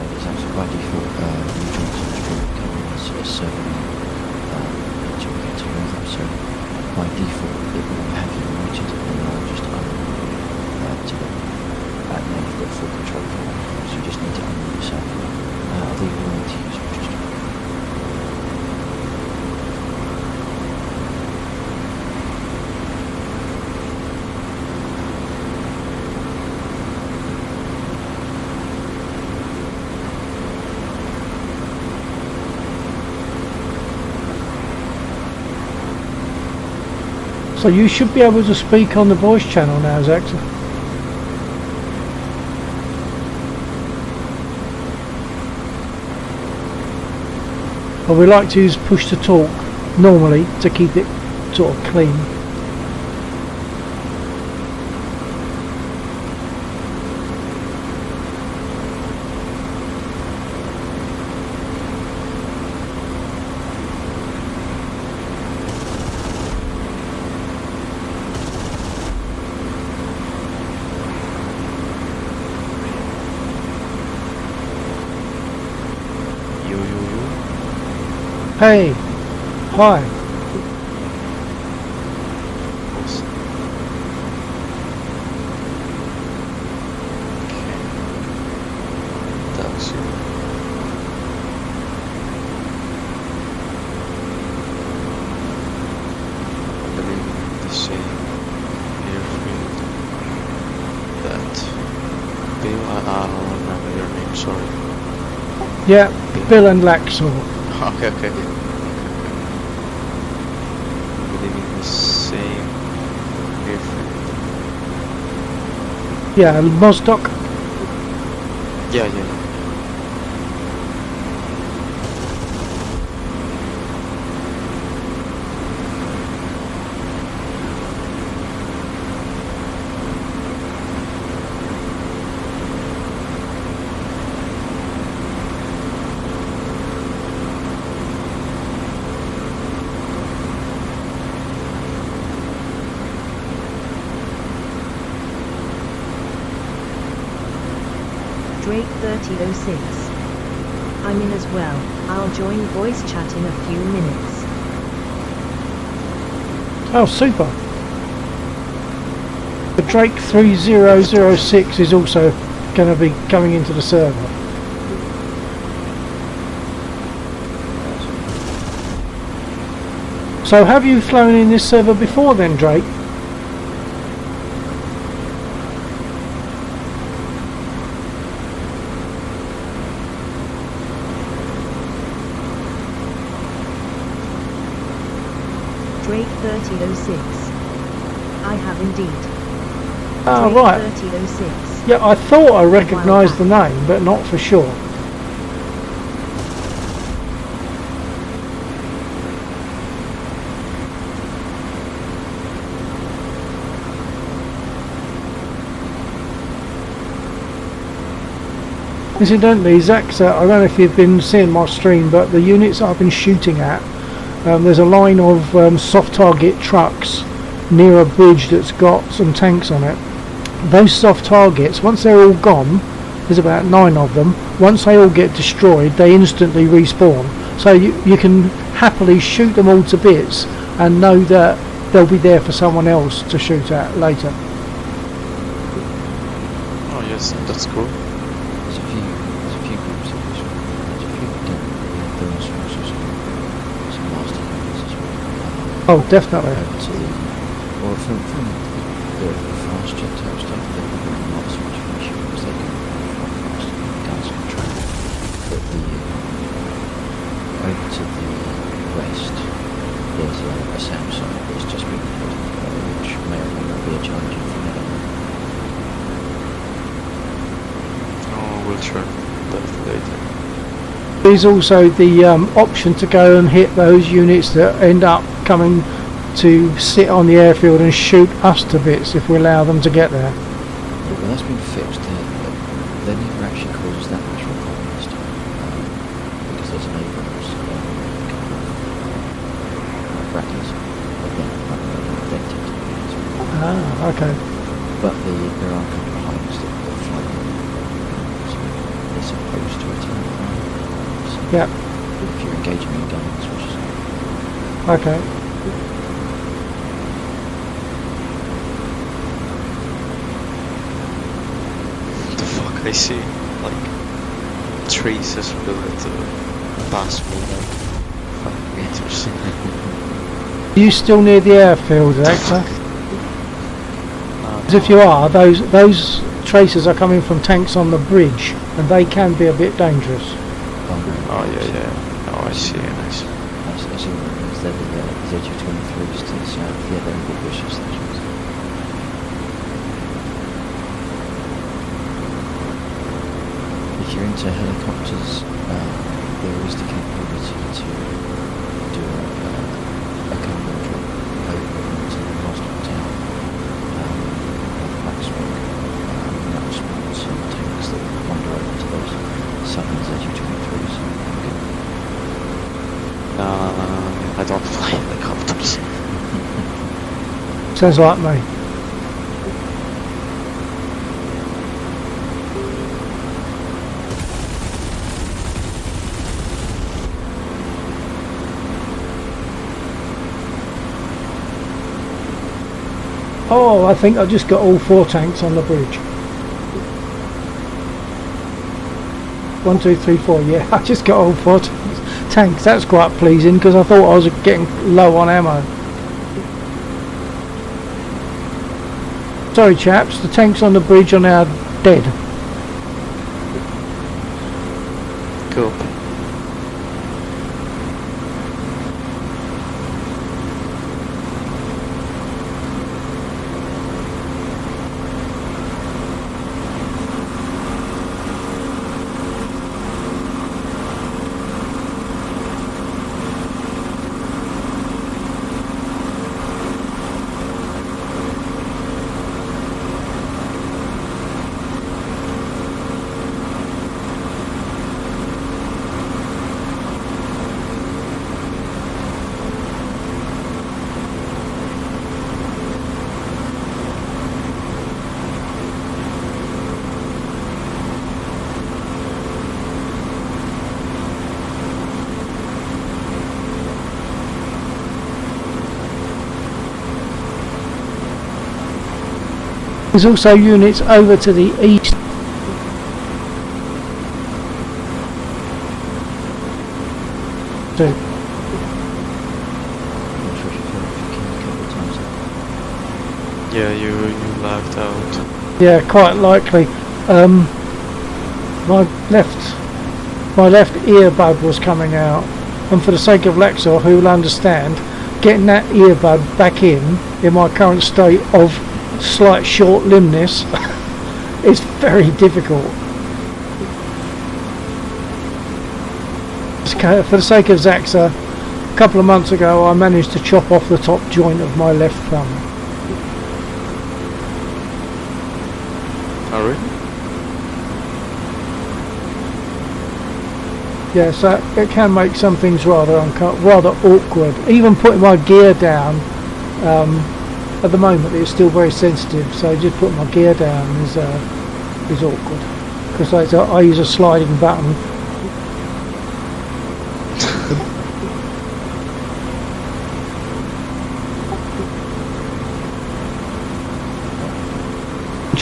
Speaker 6: There's actually by default new Johnson's group coming as a server until we get to know them. So by default it will have you muted and I'll just unmute to them. Now you've got full control for that, so you just need to unmute yourself. Although you will need to use voice chat.
Speaker 1: So you should be able to speak on the voice channel now, Zaxa. But we like to use push to talk normally to keep it sort of clean. Hey, hi.
Speaker 7: Taxi. I believe the same airfield that Bill, I don't remember your name, sorry.
Speaker 1: Yeah, Bill and Laxor.
Speaker 7: Okay. I believe in the same airfield.
Speaker 1: Yeah, Mosdock.
Speaker 7: Yeah.
Speaker 4: Drake 3006. I'm in as well. I'll join voice chat in a few minutes.
Speaker 1: Oh, super. The Drake 3006 is also going to be coming into the server. So have you flown in this server before then, Drake?
Speaker 4: Drake 3006. I have indeed.
Speaker 1: Oh,
Speaker 4: Drake
Speaker 1: right.
Speaker 4: 3006.
Speaker 1: Yeah, I thought I recognised the name, but not for sure. Incidentally, Zaxa, I don't know if you've been seeing my stream, but the units I've been shooting at, there's a line of soft target trucks near a bridge that's got some tanks on it. Those soft targets, once they're all gone, there's about 9 of them, once they all get destroyed they instantly respawn, so you can happily shoot them all to bits and know that they'll be there for someone else to shoot at later.
Speaker 7: Oh yes, that's cool.
Speaker 6: There's a few groups of this one. There's a few burn sources, some master units as well.
Speaker 1: Oh, definitely.
Speaker 6: Over to the, or from the fast jet type stuff, they're probably not so much of an issue because they can fly fast and guns can track. But the over to the west, there's a SAM site that's just been built, which may or may not be a challenging thing. I don't know.
Speaker 7: Oh, we'll try that later.
Speaker 1: There's also the option to go and hit those units that end up coming to sit on the airfield and shoot us to bits if we allow them to get there.
Speaker 6: Yeah, well, that's been fixed. They never actually caused that much of a problem this time because there's an Abrams brackets, but then dented.
Speaker 1: Ah, okay.
Speaker 6: But there are a couple of heights that fly in, so they're supposed to return. So
Speaker 1: Yeah,
Speaker 6: if you're engaging in guns, which is
Speaker 1: okay.
Speaker 7: The fuck, I see like trees as well past me like 5 meters.
Speaker 1: Are you still near the airfield, Alexa? Because if you are, those tracers are coming from tanks on the bridge, and they can be a bit dangerous.
Speaker 7: Oh yeah. Oh, I see.
Speaker 6: I see what it means. They're the ZU-23s to the south. Yeah, they're the British stations. If you're into helicopters, there is the capability to do a combo drop over into the Roscoe town of Blacksburg. That will spawn some tanks that will wander over to those southern ZU-23s.
Speaker 7: I don't fly helicopters.
Speaker 1: Sounds like me. Oh, I think I just got all 4 tanks on the bridge. 1, 2, 3, 4. Yeah, I just got all 4 tanks. That's quite pleasing because I thought I was getting low on ammo. Sorry chaps, the tanks on the bridge are now dead.
Speaker 7: Cool.
Speaker 1: There's also units over to the east. So,
Speaker 6: Not sure if you've heard of King a couple of times now.
Speaker 7: Yeah, you lagged out.
Speaker 1: yeah, quite likely. My left earbud was coming out, and for the sake of Lexor, who will understand, getting that earbud back in my current state of slight short limbness is very difficult. For the sake of Zaxa, a couple of months ago I managed to chop off the top joint of my left thumb.
Speaker 7: Oh, really?
Speaker 1: Yeah, so it can make some things rather awkward. Even putting my gear down, at the moment it's still very sensitive, so just putting my gear down is awkward. Because I use a sliding button.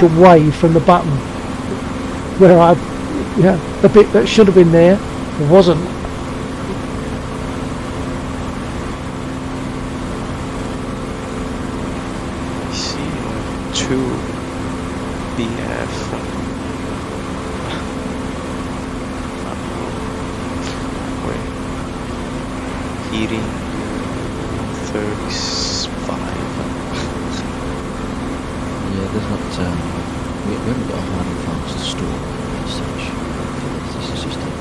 Speaker 1: Away from the button, where the bit that should have been there wasn't.
Speaker 7: I see 2 BF. Wait. Heating 35.
Speaker 6: Yeah, there's not. We haven't got a hard and fast store as such. This is just a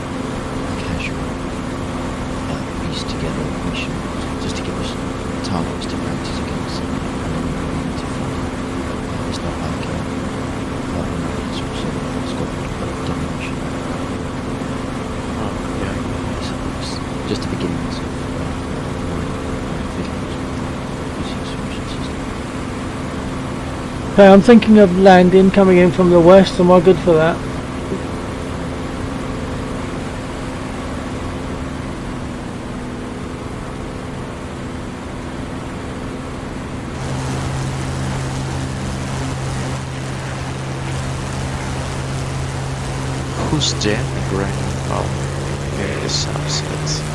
Speaker 6: casual piece together mission, just to give us targets to practice against, and then we need to find. It's not like it's also it's got domination.
Speaker 7: Oh, yeah.
Speaker 6: It's just the beginnings of videos with using solution system.
Speaker 1: Okay, I'm thinking of landing, coming in from the west. Am I good for that?
Speaker 7: Who's jamming right now? Oh, yeah, it's upset.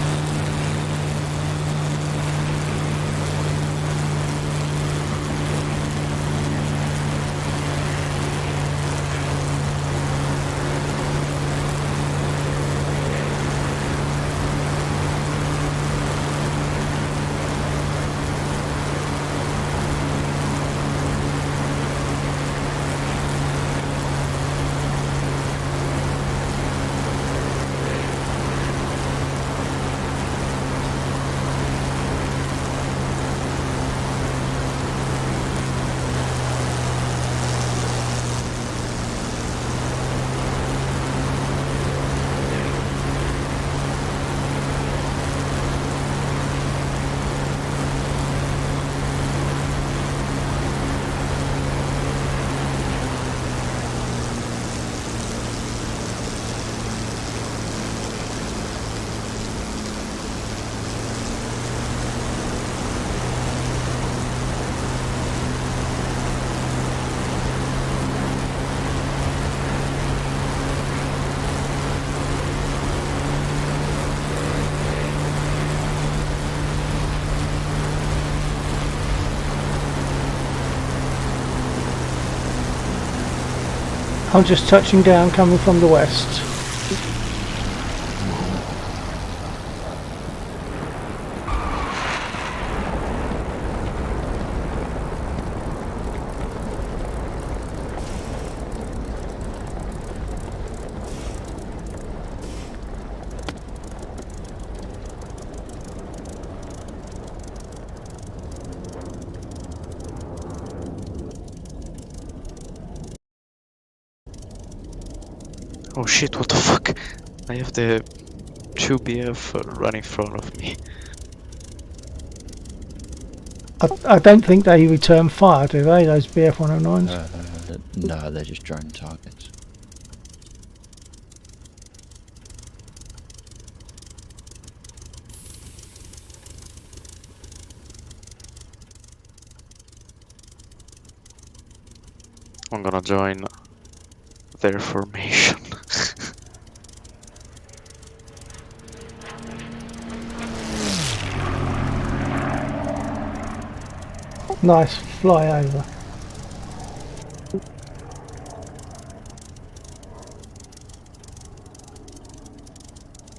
Speaker 1: I'm just touching down coming from the west.
Speaker 7: Oh shit, what the fuck? I have the 2BF right in front of me.
Speaker 1: I don't think they return fire, do they, those BF-109s?
Speaker 6: No, they're just drone targets.
Speaker 7: I'm gonna join their formation.
Speaker 1: Nice, fly over.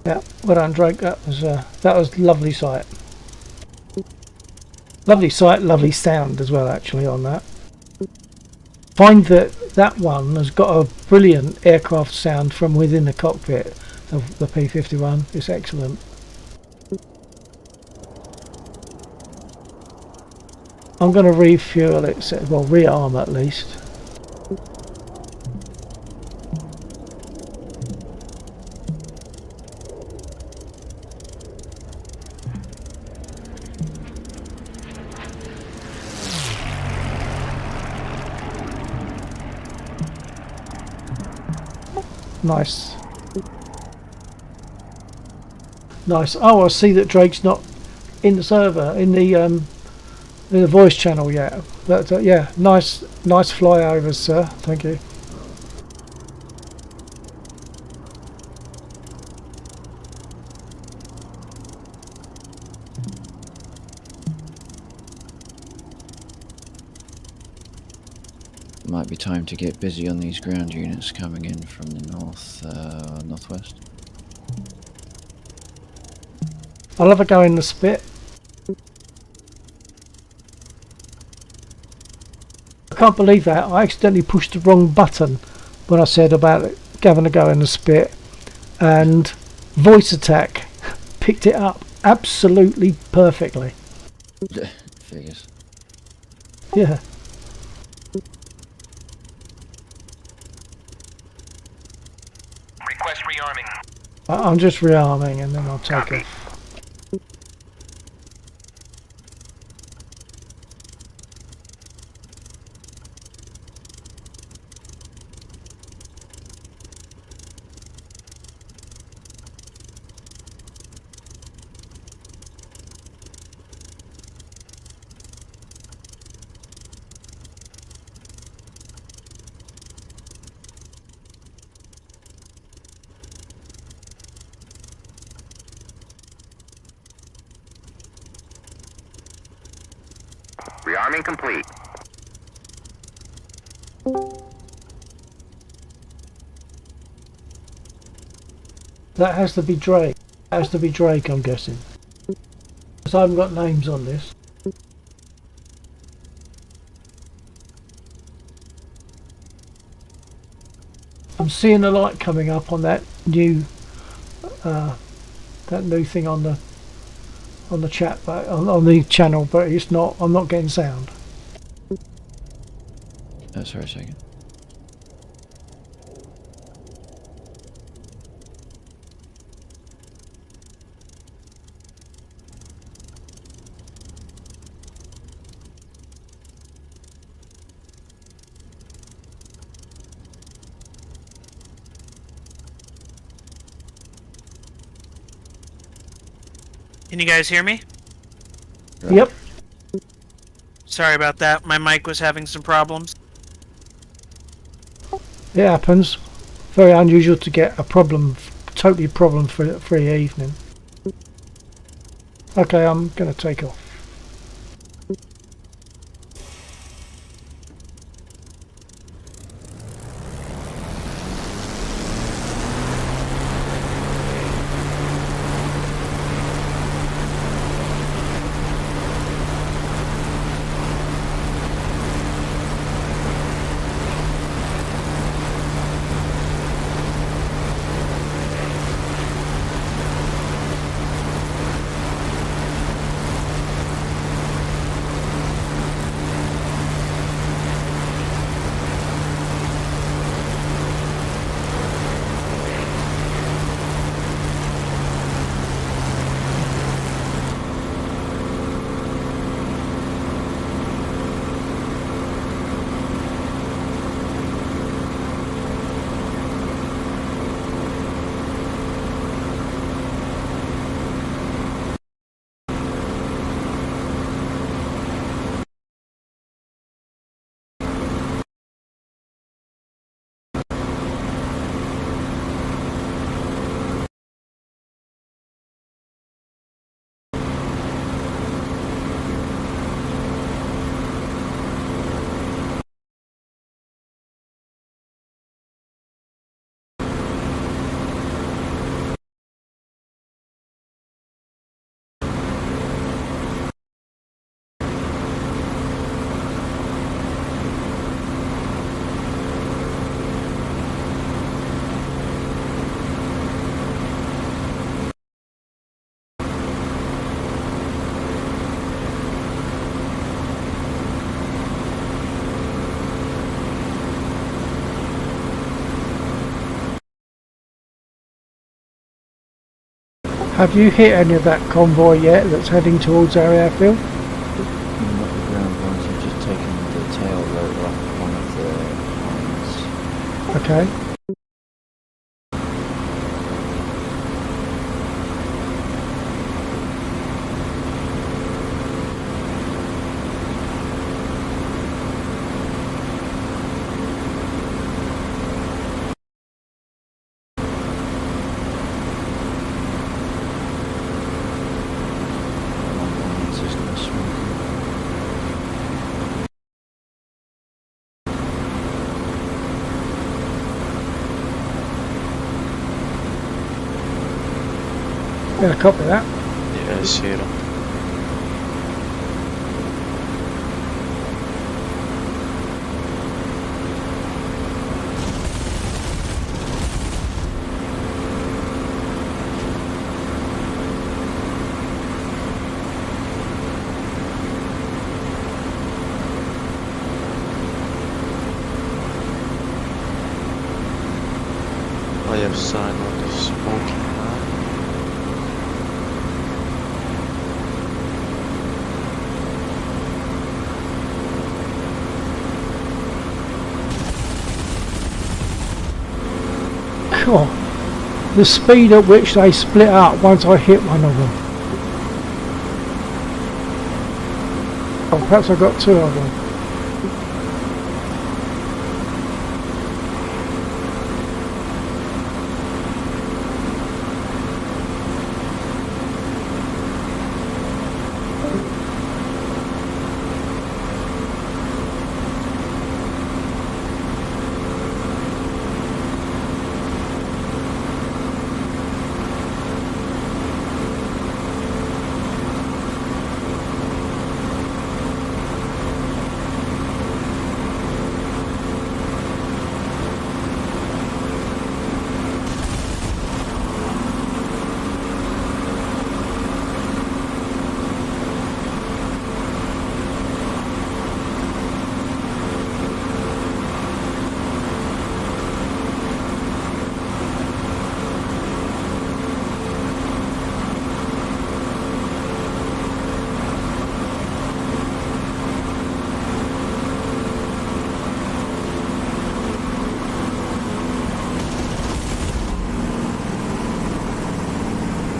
Speaker 1: Yeah, well done, Drake. That was lovely sight. Lovely sight, lovely sound as well. Actually, on that, find that one has got a brilliant aircraft sound from within the cockpit of the P-51. It's excellent. I'm going to refuel it, well, rearm at least. Nice. Nice. Oh, I see that Drake's not in the server, in the voice channel yet. But yeah, nice flyovers, sir. Thank you.
Speaker 6: Might be time to get busy on these ground units coming in from the northwest.
Speaker 1: I'll have a go in the spit. I can't believe that. I accidentally pushed the wrong button when I said about it, having a go in the spit, and voice attack picked it up absolutely perfectly.
Speaker 6: Figures.
Speaker 1: Yeah.
Speaker 3: Request rearming.
Speaker 1: I'm just rearming and then I'll take
Speaker 2: Copy.
Speaker 1: it.
Speaker 2: Rearming complete.
Speaker 1: That has to be Drake. That has to be Drake, I'm guessing. Because I haven't got names on this. I'm seeing a light coming up on that new thing on the chat, but on the channel, but it's not. I'm not getting sound.
Speaker 6: Sorry a second.
Speaker 8: Can you guys hear me?
Speaker 6: Right.
Speaker 1: Yep.
Speaker 8: Sorry about that. My mic was having some problems.
Speaker 1: It happens. Very unusual to get a totally problem-free evening. Okay, I'm going to take off. Have you hit any of that convoy yet that's heading towards our airfield?
Speaker 6: Not the ground ones, I've just taken the tail rotor off one of the lines.
Speaker 1: Okay.
Speaker 6: It's just no smoking.
Speaker 1: Yeah, copy that.
Speaker 7: Yeah, I see it. I have sign on the smoking man.
Speaker 1: Cool. The speed at which they split up once I hit one of them. Oh, perhaps I got two of them.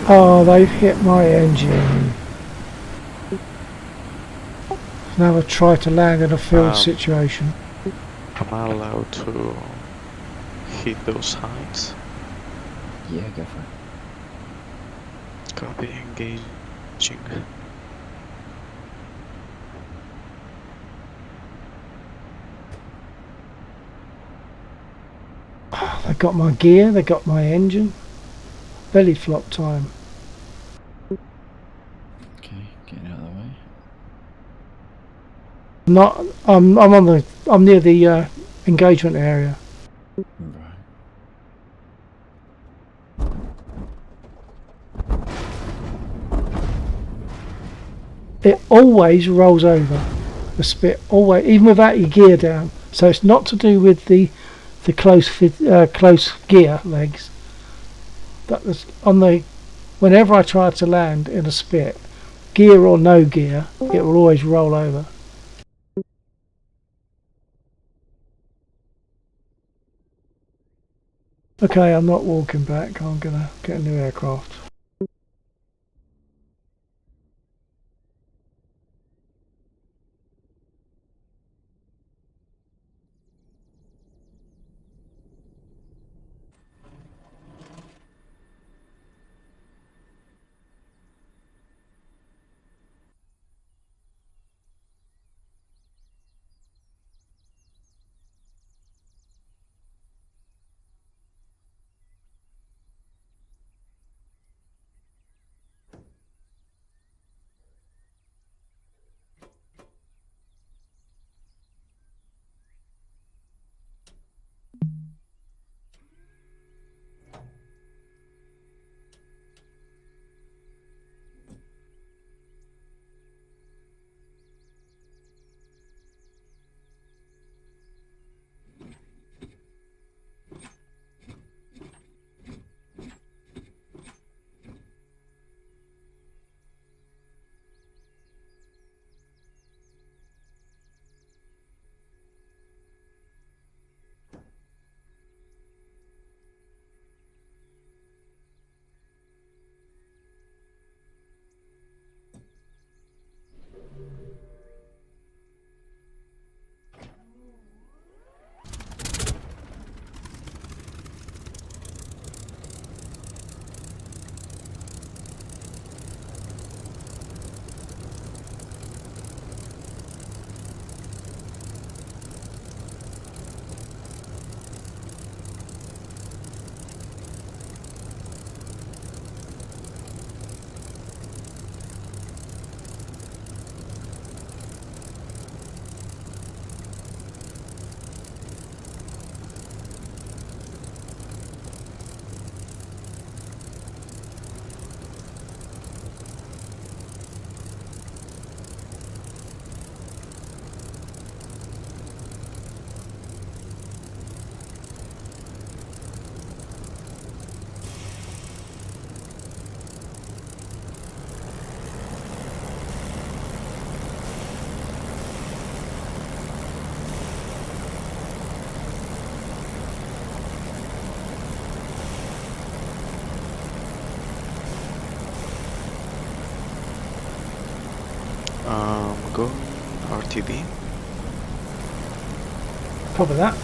Speaker 1: Oh, they've hit my engine. Now I try to land in a field situation.
Speaker 7: Am I allowed to hit those heights?
Speaker 6: Yeah, go for it.
Speaker 7: Copy engaging.
Speaker 1: They got my gear, they got my engine. Belly flop time.
Speaker 6: Okay, getting out of the way.
Speaker 1: Not, I'm near the engagement area.
Speaker 6: Right.
Speaker 1: It always rolls over. The spit always, even without your gear down. So it's not to do with the close gear legs. That was on the. Whenever I try to land in a spit, gear or no gear, it will always roll over. Okay, I'm not walking back. I'm gonna get a new aircraft.
Speaker 7: Go. RTB.
Speaker 1: Copy that.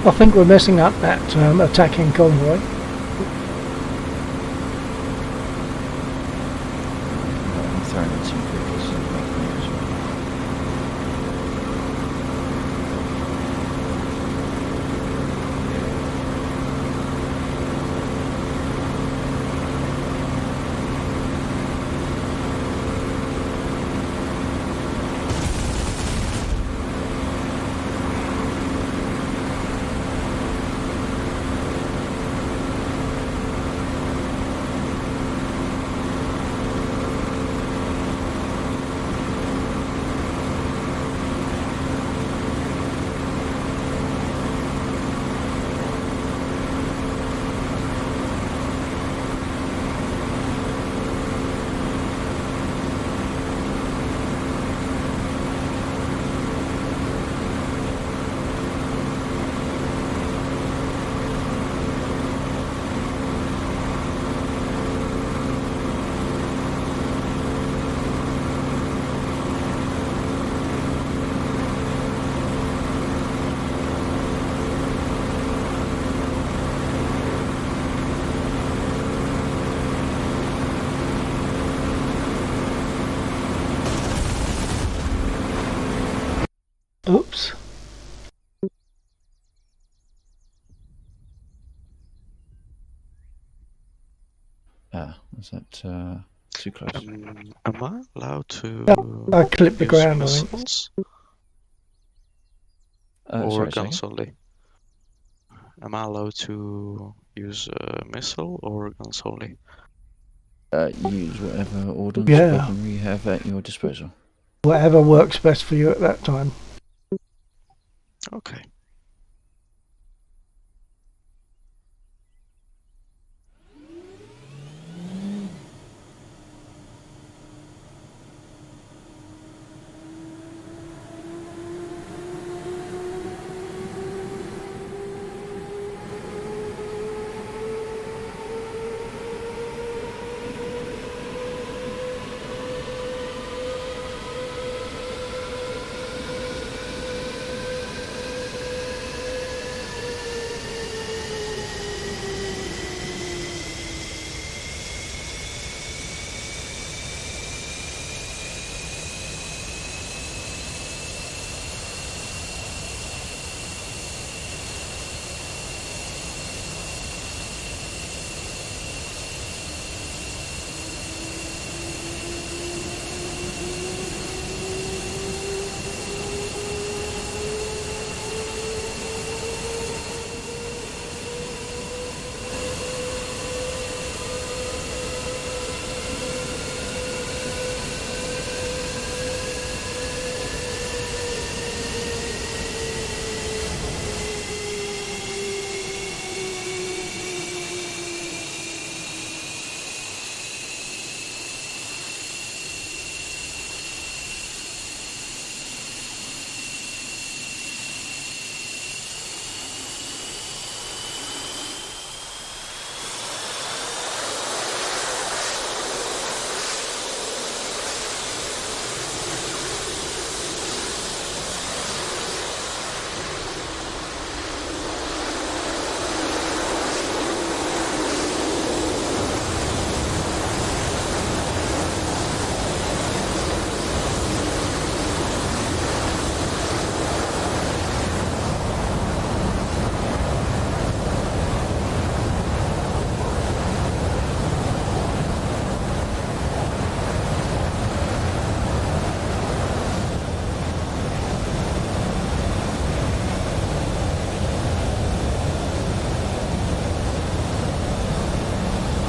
Speaker 1: I think we're messing up that attacking convoy.
Speaker 6: I'm throwing in some crickets and making it as well.
Speaker 1: Oops.
Speaker 6: Was that too close?
Speaker 7: Am I allowed to
Speaker 1: I clipped the
Speaker 7: use
Speaker 1: ground, I think.
Speaker 7: missiles
Speaker 6: Sorry,
Speaker 7: or
Speaker 6: say again?
Speaker 7: guns only? Am I allowed to use a missile or guns only?
Speaker 6: Use whatever ordnance
Speaker 1: Yeah.
Speaker 6: weaponry you have at your disposal.
Speaker 1: Whatever works best for you at that time.
Speaker 7: Okay.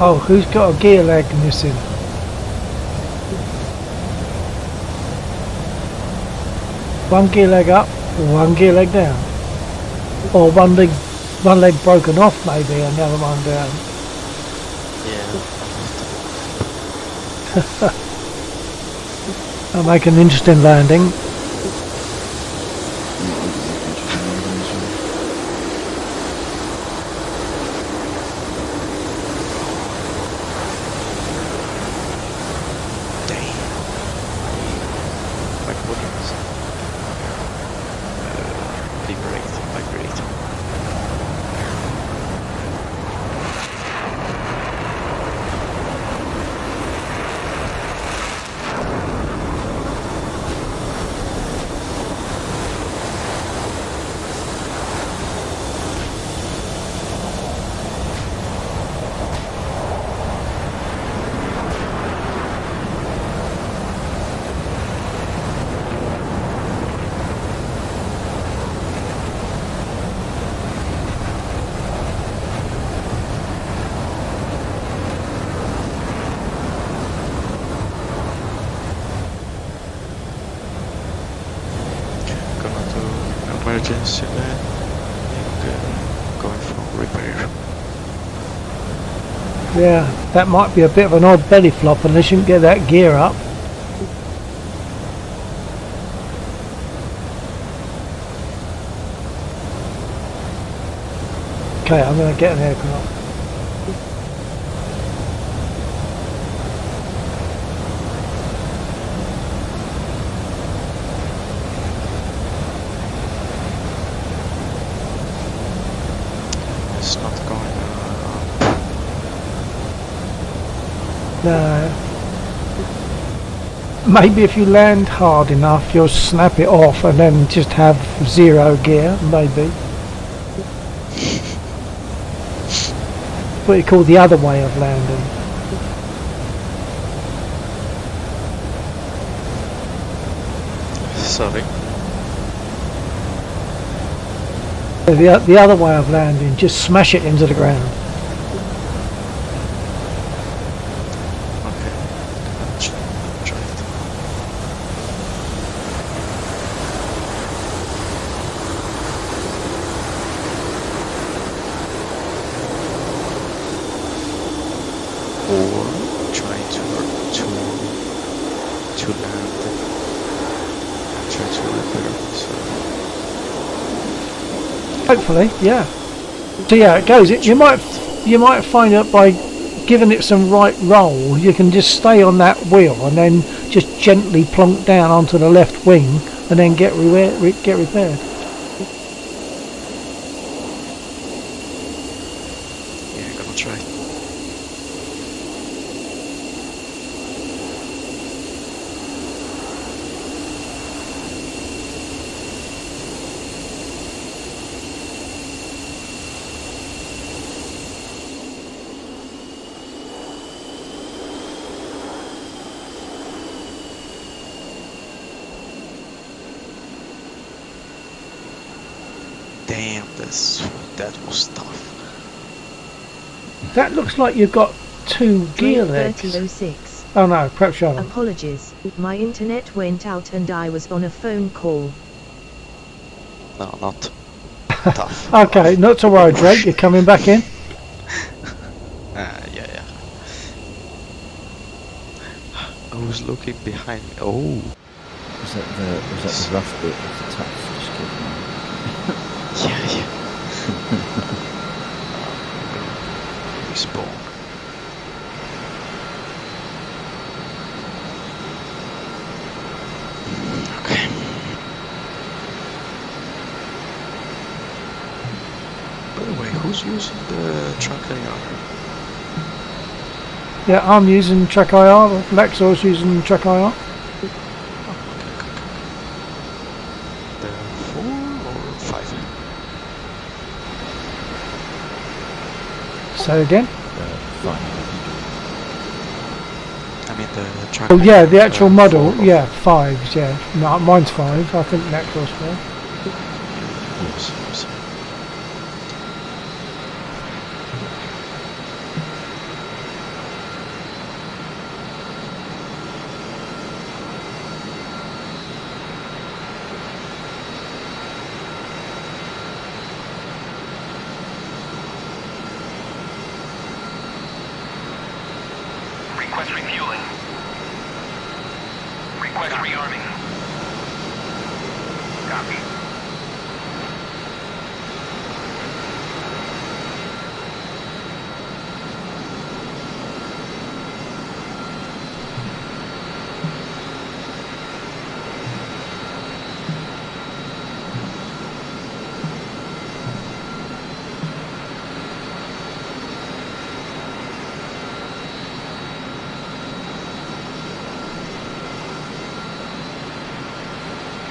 Speaker 1: Oh, who's got a gear leg missing? One gear leg up, one gear leg down. Or one leg broken off maybe and the other one down.
Speaker 7: Yeah.
Speaker 1: That'll make an interesting landing.
Speaker 7: My coordinates. Liberate, migrate. emergency landing, going for repair.
Speaker 1: Yeah, that might be a bit of an odd belly flop unless you can get that gear up. Okay, I'm going to get an aircraft.
Speaker 7: It's not going up.
Speaker 1: No. Maybe if you land hard enough, you'll snap it off and then just have 0 gear, maybe. What you call the other way of landing.
Speaker 7: Sorry.
Speaker 1: The other way of landing, just smash it into the ground.
Speaker 7: Okay. Try it. Or try to land and try to repair. So
Speaker 1: Hopefully, yeah. So yeah, it goes. You might find that by giving it some right roll, you can just stay on that wheel and then just gently plonk down onto the left wing and then get repaired.
Speaker 7: yeah, gonna try. Damn, that was tough.
Speaker 1: That looks like you've got 2 gear legs.
Speaker 4: 3006.
Speaker 1: Oh no, perhaps you haven't.
Speaker 4: Apologies, my internet went out and I was on a phone call.
Speaker 7: No, not tough.
Speaker 1: Okay, not to worry, Drake. You're coming back in.
Speaker 7: Yeah. I was looking behind me. Oh,
Speaker 6: Was that the rough bit of the tough? Just kidding.
Speaker 7: yeah. Respawn. Okay. By the way, who's using the truck IR?
Speaker 1: Yeah, I'm using Trek IR. Lexor's using Trek IR.
Speaker 7: The 4 or 5?
Speaker 1: Say again.
Speaker 6: Fine.
Speaker 7: I mean the truck.
Speaker 1: Oh yeah, the actual model.
Speaker 7: 4 or
Speaker 1: Yeah, 5s. Yeah, no, mine's 5. I think Lexor's 4.
Speaker 7: Yes, yes.
Speaker 3: Request refueling. Request rearming.
Speaker 2: Copy.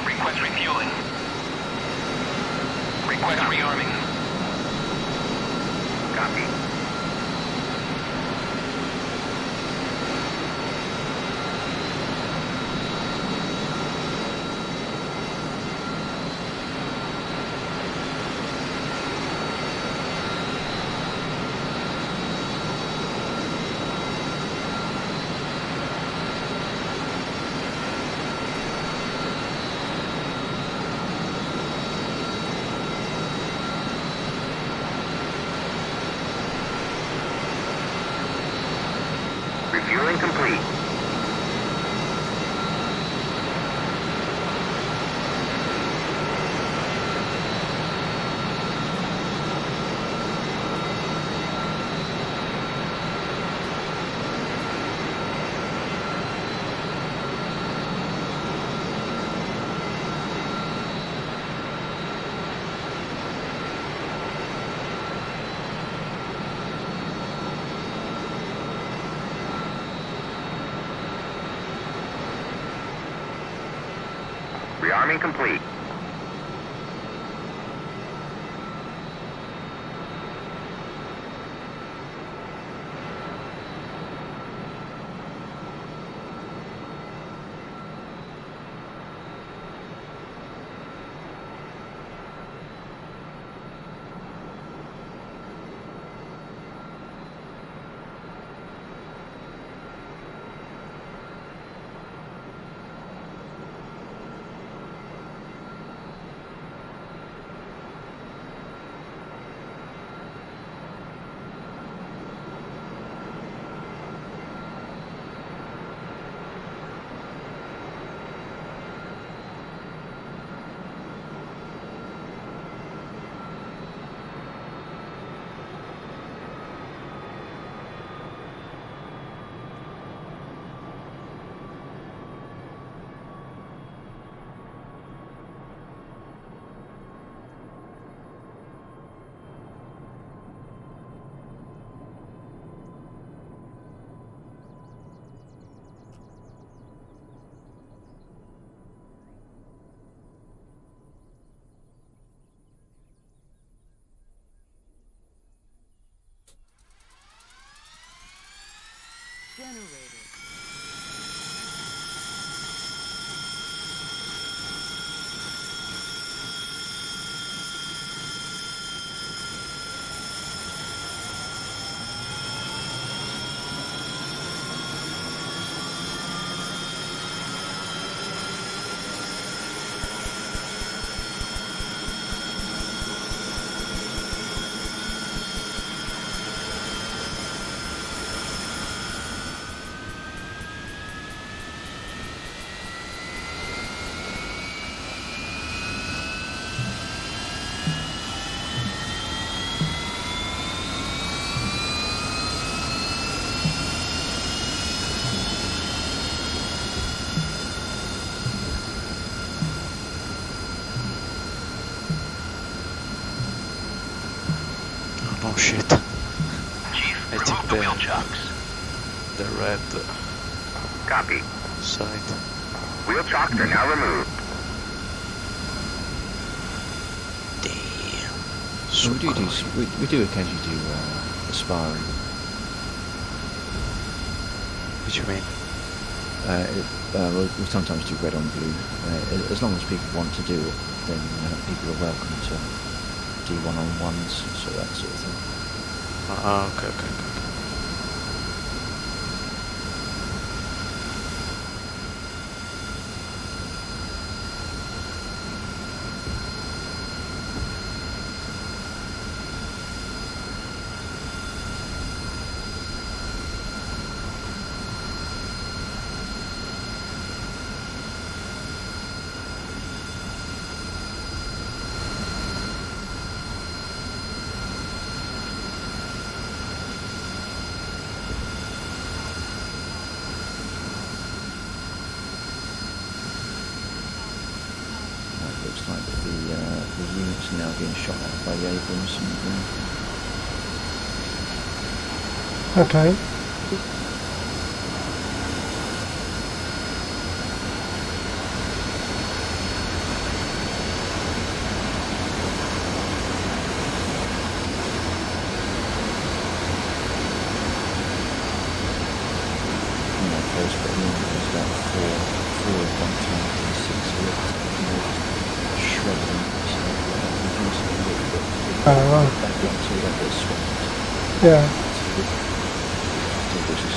Speaker 3: Request refueling. Request rearming.
Speaker 2: Copy. Rearming complete.
Speaker 5: Generator.
Speaker 7: Oh no, shit.
Speaker 3: Chief,
Speaker 7: I think
Speaker 3: remove the wheel chocks.
Speaker 7: the red
Speaker 2: Copy.
Speaker 7: side.
Speaker 2: Wheel chocks are now removed.
Speaker 7: Damn.
Speaker 6: So we do
Speaker 7: cool.
Speaker 6: we do occasionally do aspiring.
Speaker 7: What do you mean?
Speaker 6: We sometimes do red on blue. As long as people want to do it, then people are welcome to do one-on-ones, so that sort of thing.
Speaker 7: Okay.
Speaker 6: Looks like the units are now being shot at by the Abrams and
Speaker 1: Okay.
Speaker 6: close, but there's about four of one tank and 6 of shredding, so reducing a little bit.
Speaker 1: Oh, right.
Speaker 6: Back up to that bit swept.
Speaker 1: Yeah.
Speaker 6: So this is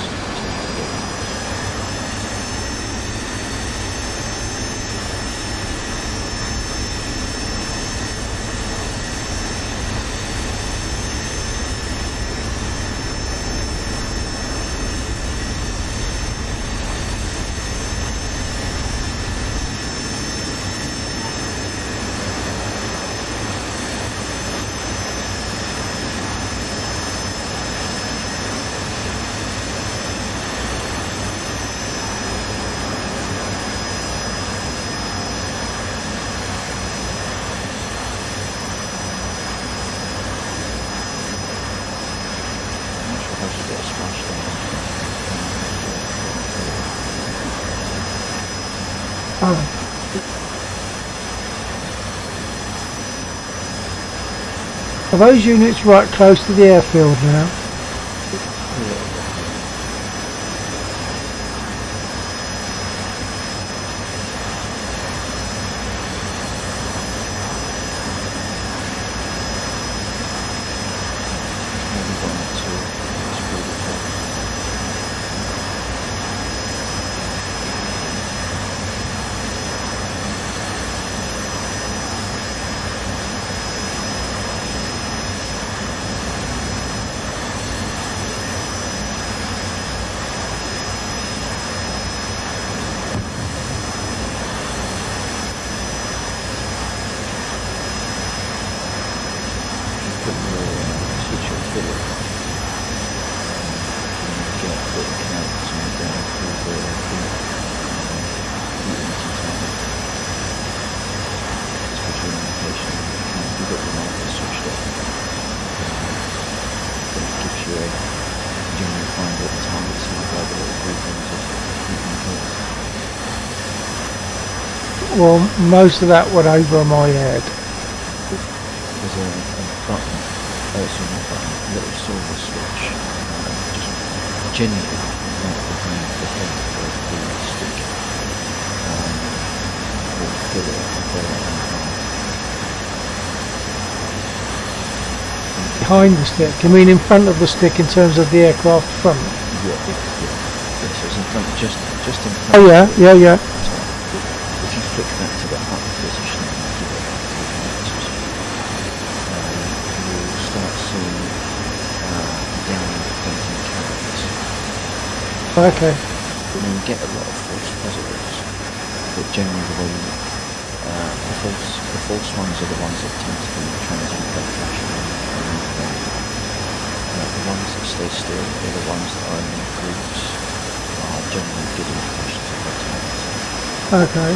Speaker 1: Are those units right close to the airfield now?
Speaker 6: Maybe one or two. It's pretty good. Put your switch your filler and get the counts and down through the unity time. Special indication. You've got the marker switched off. Then it gives you a generally find what the targets are by the little groupings of hits.
Speaker 1: Well, most of that went over my head.
Speaker 6: There's a button, sorry, not button, a little silver switch, just generally right behind the head of the stick, or filler there
Speaker 1: Behind the stick? You mean in front of the stick in terms of the aircraft front?
Speaker 6: Yeah, so it's in front, just in front.
Speaker 1: Oh yeah,
Speaker 6: of the
Speaker 1: yeah, yeah.
Speaker 6: top. If you flick that to the up position and give it you'll start seeing downward pointing carrots.
Speaker 1: Okay.
Speaker 6: And you get a lot of false positives, but generally the false ones are the ones that tend to be transient flash. The ones that stay still are the ones that are in groups are generally good indications of their targets.
Speaker 1: Okay.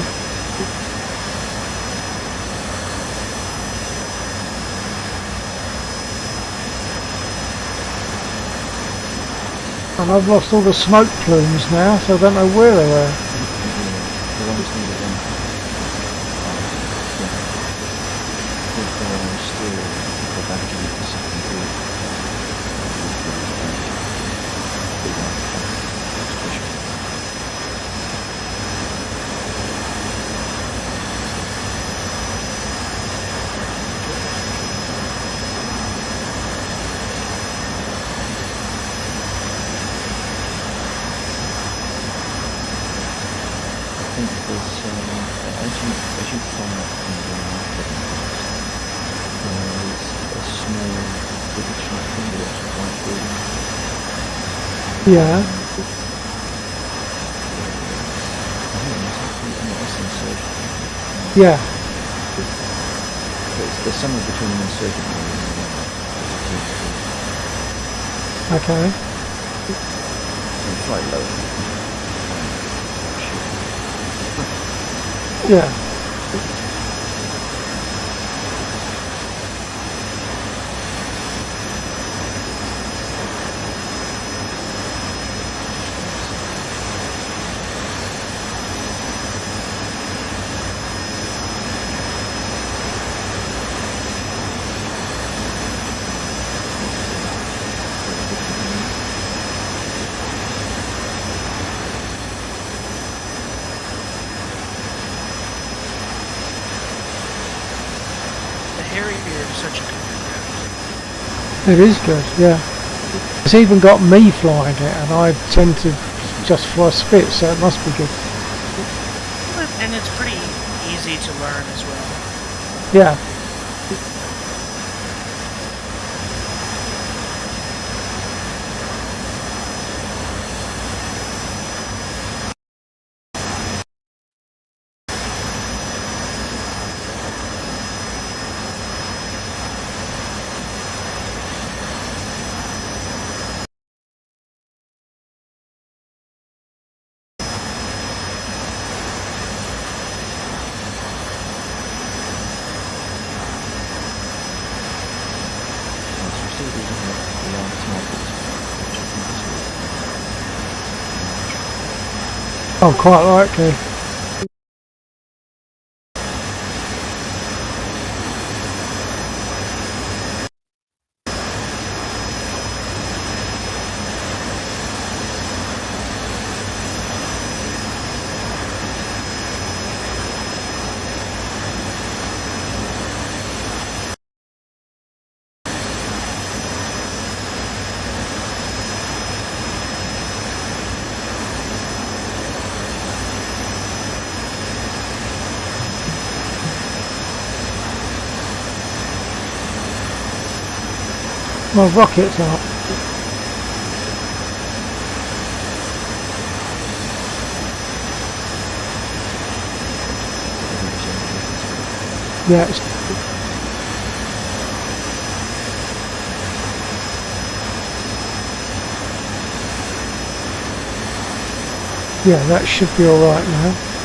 Speaker 1: And I've lost all the smoke plumes now, so I don't know where they were.
Speaker 6: The ones near the one if they're still people back in the second group. I think there's, as you fly up from the market, there's a small division of windows of white building.
Speaker 1: Yeah.
Speaker 6: I think it's actually an insurgent.
Speaker 1: Yeah.
Speaker 6: There's somewhere between an insurgent and
Speaker 1: Okay.
Speaker 6: it's quite low.
Speaker 1: Yeah.
Speaker 8: Harrier is such a good aircraft.
Speaker 1: It is good, yeah. It's even got me flying it, and I tend to just fly spit, so it must be good.
Speaker 8: And it's pretty easy to learn as well.
Speaker 1: Yeah. Oh, quite likely. My rockets are. Yeah, it's, yeah, that should be alright now.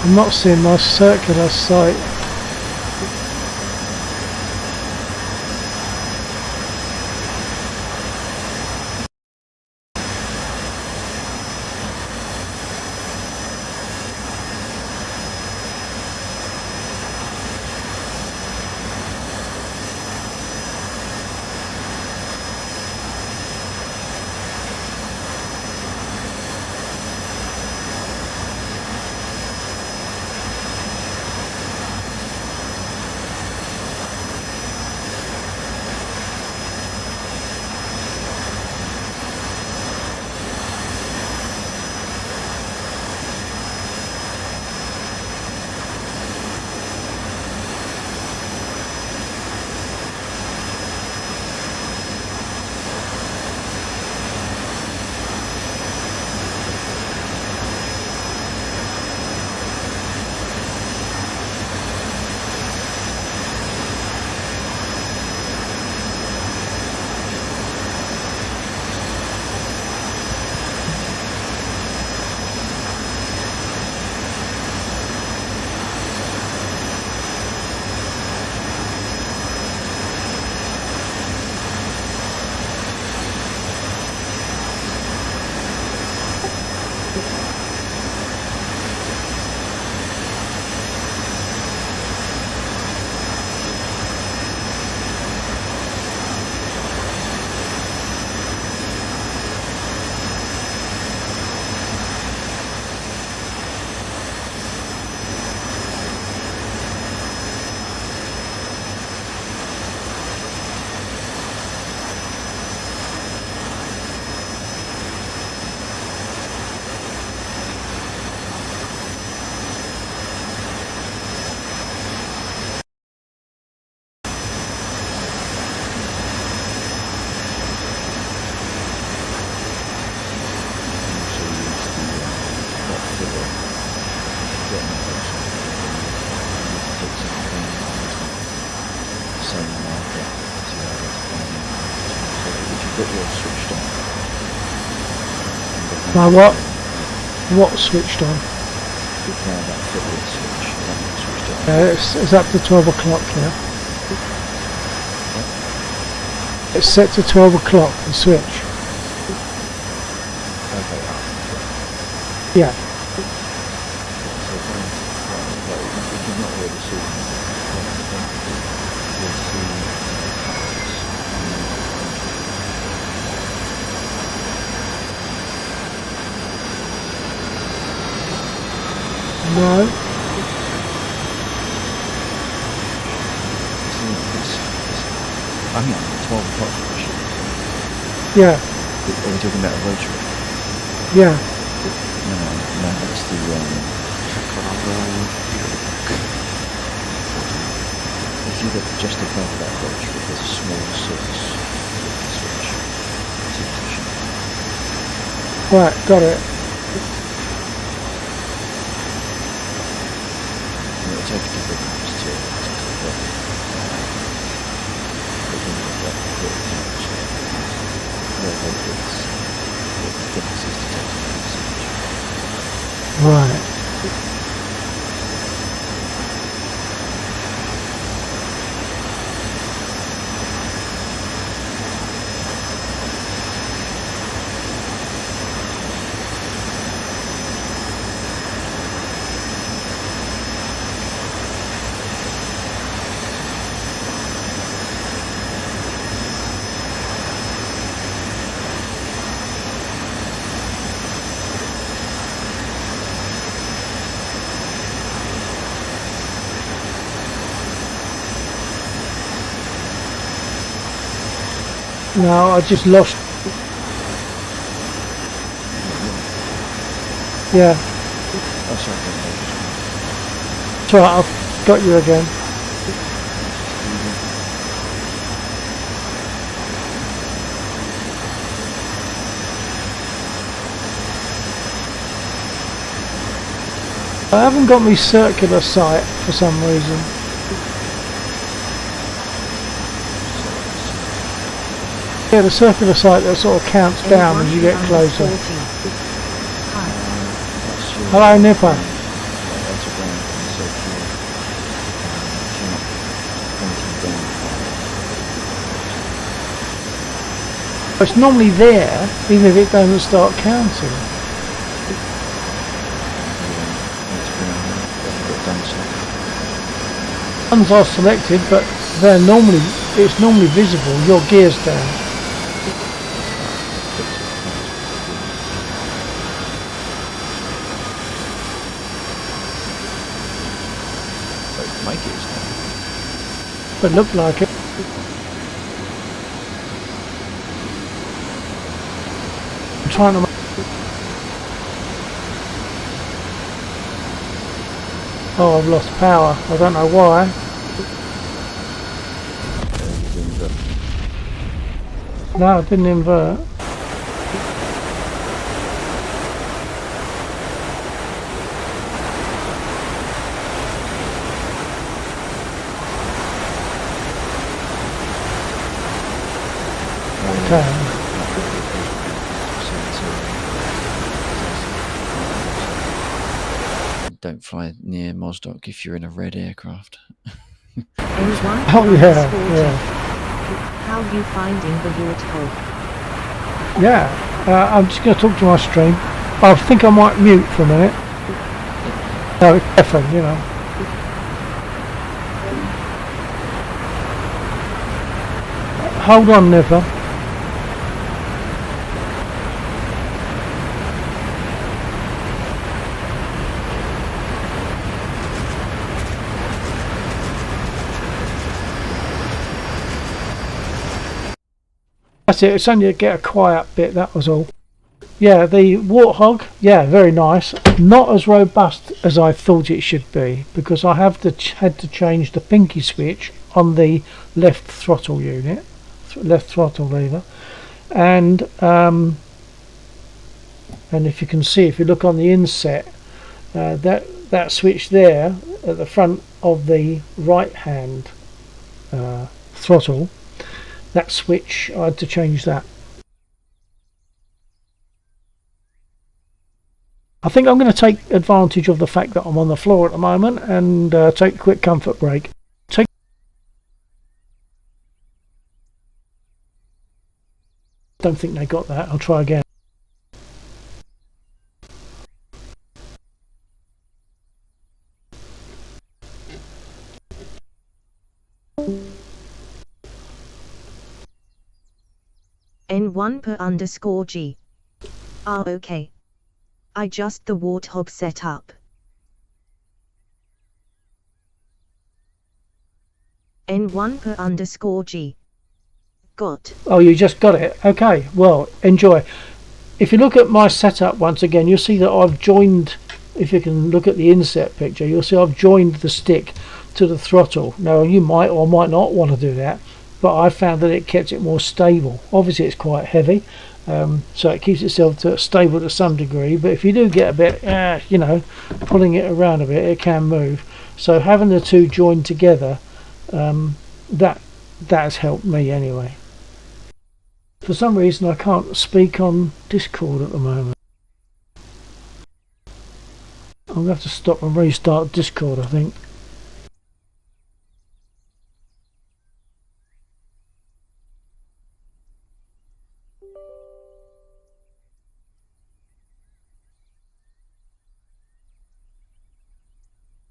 Speaker 1: I'm not seeing my circular sight. My what? What switched on? It's up to 12 o'clock now. It's set to 12 o'clock, the switch. Yeah. No.
Speaker 6: I mean, 12 o'clock.
Speaker 1: Yeah.
Speaker 6: Are we talking about a rotary?
Speaker 1: Yeah.
Speaker 6: No, that's the if you look just above that rotary, there's a small source switch.
Speaker 1: Right, got it.
Speaker 6: It'll take a couple of minutes to click.
Speaker 1: No, I just lost. Yeah,
Speaker 6: Oh, sorry.
Speaker 1: it's alright, I've got you again. I haven't got my circular sight for some reason. Yeah, the circular sight that sort of counts down as you get closer.
Speaker 4: Hi.
Speaker 1: Hello, Nipper. It's normally there, even if it doesn't start counting. Ones are selected, but they're normally, it's normally visible. Your gear's down.
Speaker 6: Make it.
Speaker 1: But look like it. I'm trying to. Oh, I've lost power. I don't know why. No, it didn't invert. Okay.
Speaker 6: Don't fly near Mosdock if you're in a red aircraft.
Speaker 1: Oh yeah, yeah.
Speaker 4: How are you finding the Warthog?
Speaker 1: Yeah, I'm just going to talk to my stream. I think I might mute for a minute. No, it's different, you know. Hold on, Nipper. That's it, it's only to get a quiet bit, that was all. Yeah, the Warthog, yeah, very nice. Not as robust as I thought it should be, because I have had to change the pinky switch on the left throttle unit, left throttle lever, and if you can see, if you look on the inset, that switch there at the front of the right hand throttle, that switch, I had to change that. I think I'm going to take advantage of the fact that I'm on the floor at the moment and take a quick comfort break. Don't think they got that. I'll try again.
Speaker 4: N1 per_G. Ah, okay. I just the Warthog setup. N1 per_G. Got.
Speaker 1: Oh, you just got it. Okay, well, enjoy. If you look at my setup once again, you'll see that I've joined, if you can look at the inset picture, you'll see I've joined the stick to the throttle. Now, you might or might not want to do that, but I found that it kept it more stable. Obviously, it's quite heavy, so it keeps itself stable to some degree, but if you do get a bit, you know, pulling it around a bit, it can move. So having the two joined together, that has helped me anyway. For some reason I can't speak on Discord at the moment. I'm going to have to stop and restart Discord, I think.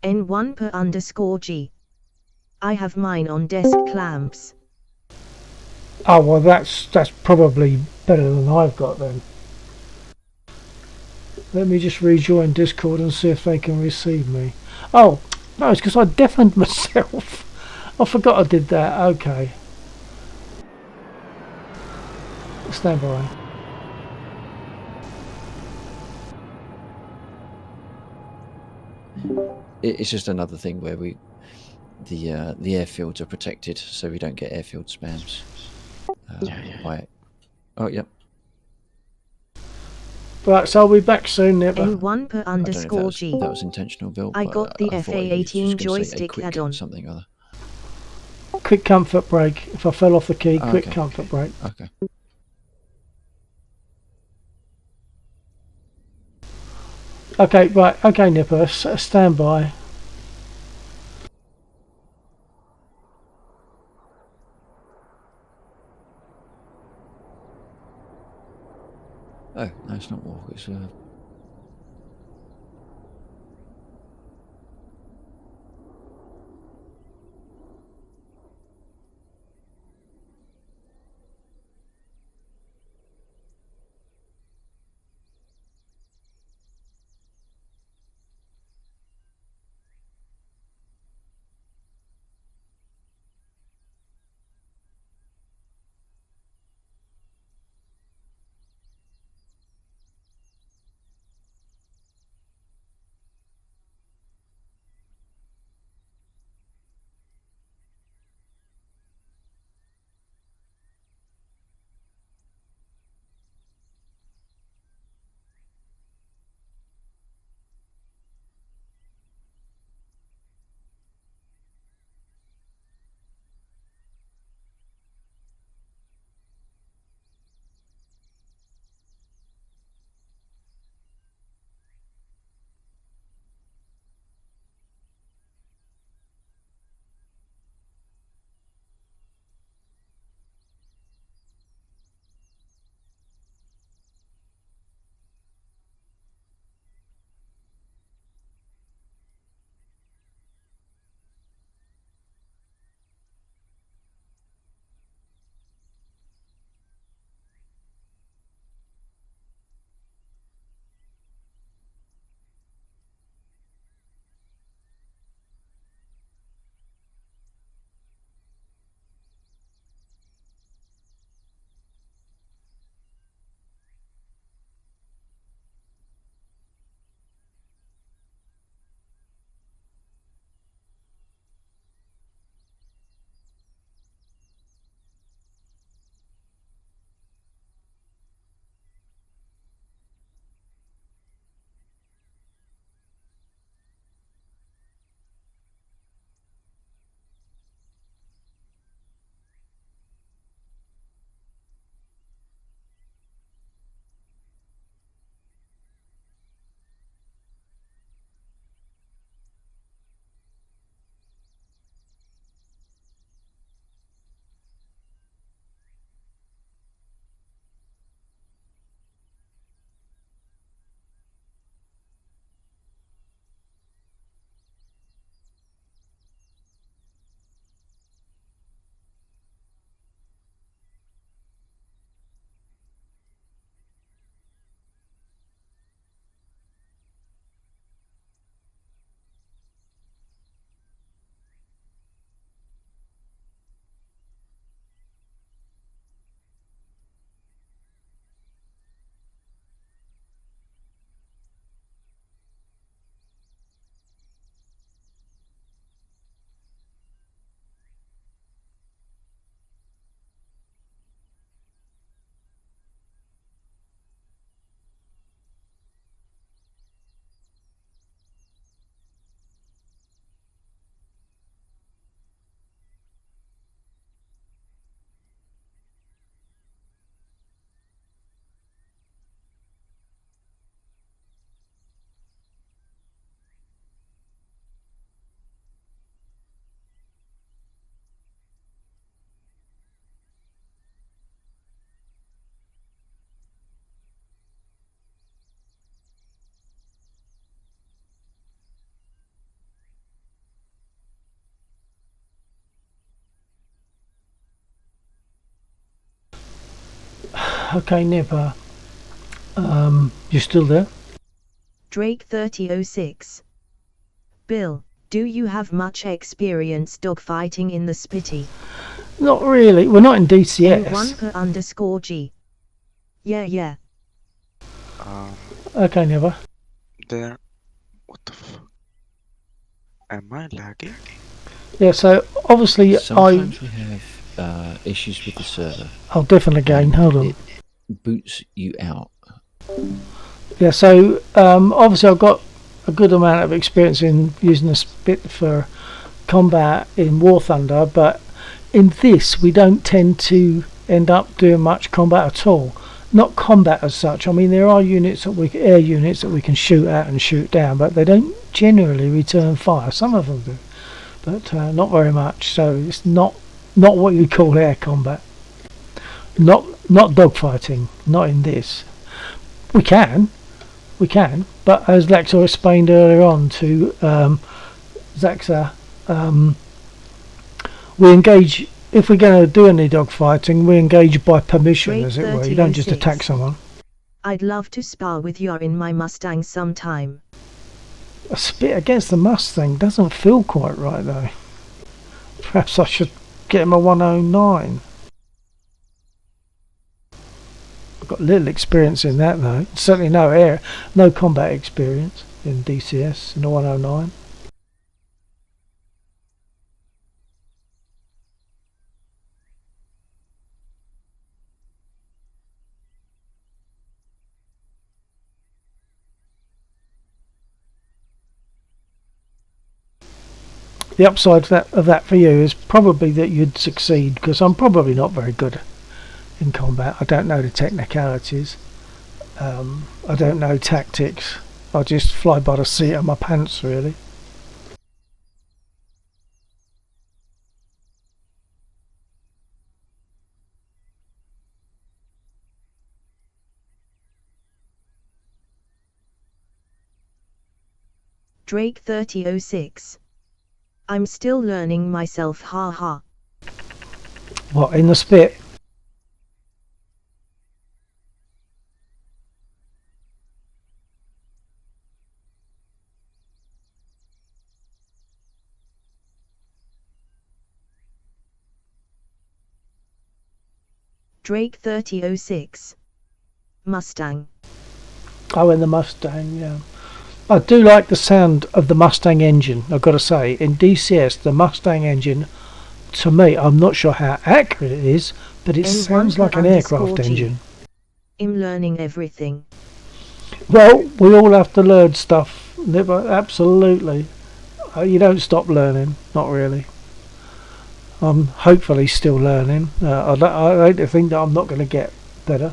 Speaker 4: N1 per_G. I have mine on desk clamps.
Speaker 1: Oh well, that's probably better than I've got then. Let me just rejoin Discord and see if they can receive me. Oh no, it's because I deafened myself. I forgot I did that. Okay. Stand by.
Speaker 6: It's just another thing where the airfields are protected, so we don't get airfield spams. By, oh, yep.
Speaker 1: Right, so I'll be back soon, Nipper.
Speaker 4: N1 per
Speaker 6: I don't know if
Speaker 4: underscore G.
Speaker 6: that was intentional, Bill.
Speaker 4: I
Speaker 6: but
Speaker 4: got the
Speaker 6: I thought you was
Speaker 4: FA18
Speaker 6: just gonna say a
Speaker 4: joystick
Speaker 6: quick
Speaker 4: add-on.
Speaker 6: Something or other.
Speaker 1: Quick comfort break. If I fell off the key,
Speaker 6: Oh,
Speaker 1: quick
Speaker 6: okay.
Speaker 1: comfort break.
Speaker 6: Okay.
Speaker 1: Okay, right. Okay, Nipper. Stand by.
Speaker 6: Oh, no, it's not walk. It's
Speaker 1: Okay, Nipper. You still there?
Speaker 4: Drake 3006. Bill, do you have much experience dogfighting in the Spitty?
Speaker 1: Not really. We're not in DCS.
Speaker 4: N1 per underscore G. Yeah.
Speaker 1: Okay, never.
Speaker 7: There. What the fuck? Am I lagging?
Speaker 1: Yeah, so obviously
Speaker 6: Sometimes we have issues with the server.
Speaker 1: I'll definitely again. Hold on.
Speaker 6: It boots you out.
Speaker 1: Yeah, so obviously I've got a good amount of experience in using the Spit for combat in War Thunder, but in this we don't tend to end up doing much combat at all. Not combat as such. I mean, there are units that air units that we can shoot at and shoot down, but they don't generally return fire. Some of them do, but not very much. So it's not what you call air combat. Not dogfighting. Not in this. We can, but as Laxor explained earlier on to Zaxa, we engage. If we're going to do any dogfighting, we engage by permission,
Speaker 4: Grade
Speaker 1: as it were. You don't just
Speaker 4: 3006.
Speaker 1: attack someone.
Speaker 4: I'd love to spar with you in my Mustang sometime.
Speaker 1: A Spit against the Mustang doesn't feel quite right, though. Perhaps I should get him a 109. I've got little experience in that, though. Certainly no combat experience in DCS in the 109. The upside of that for you is probably that you'd succeed, because I'm probably not very good in combat. I don't know the technicalities. I don't know tactics. I just fly by the seat of my pants, really.
Speaker 4: Drake 3006. I'm still learning myself, haha.
Speaker 1: What, in the Spit?
Speaker 4: Drake 3006. Mustang.
Speaker 1: Oh, in the Mustang, yeah. I do like the sound of the Mustang engine, I've got to say. In DCS, the Mustang engine, to me, I'm not sure how accurate it is, but it sounds like an aircraft engine.
Speaker 4: I'm learning everything.
Speaker 1: Well, we all have to learn stuff, absolutely. You don't stop learning, not really. I'm hopefully still learning. I like to think that I'm not going to get better.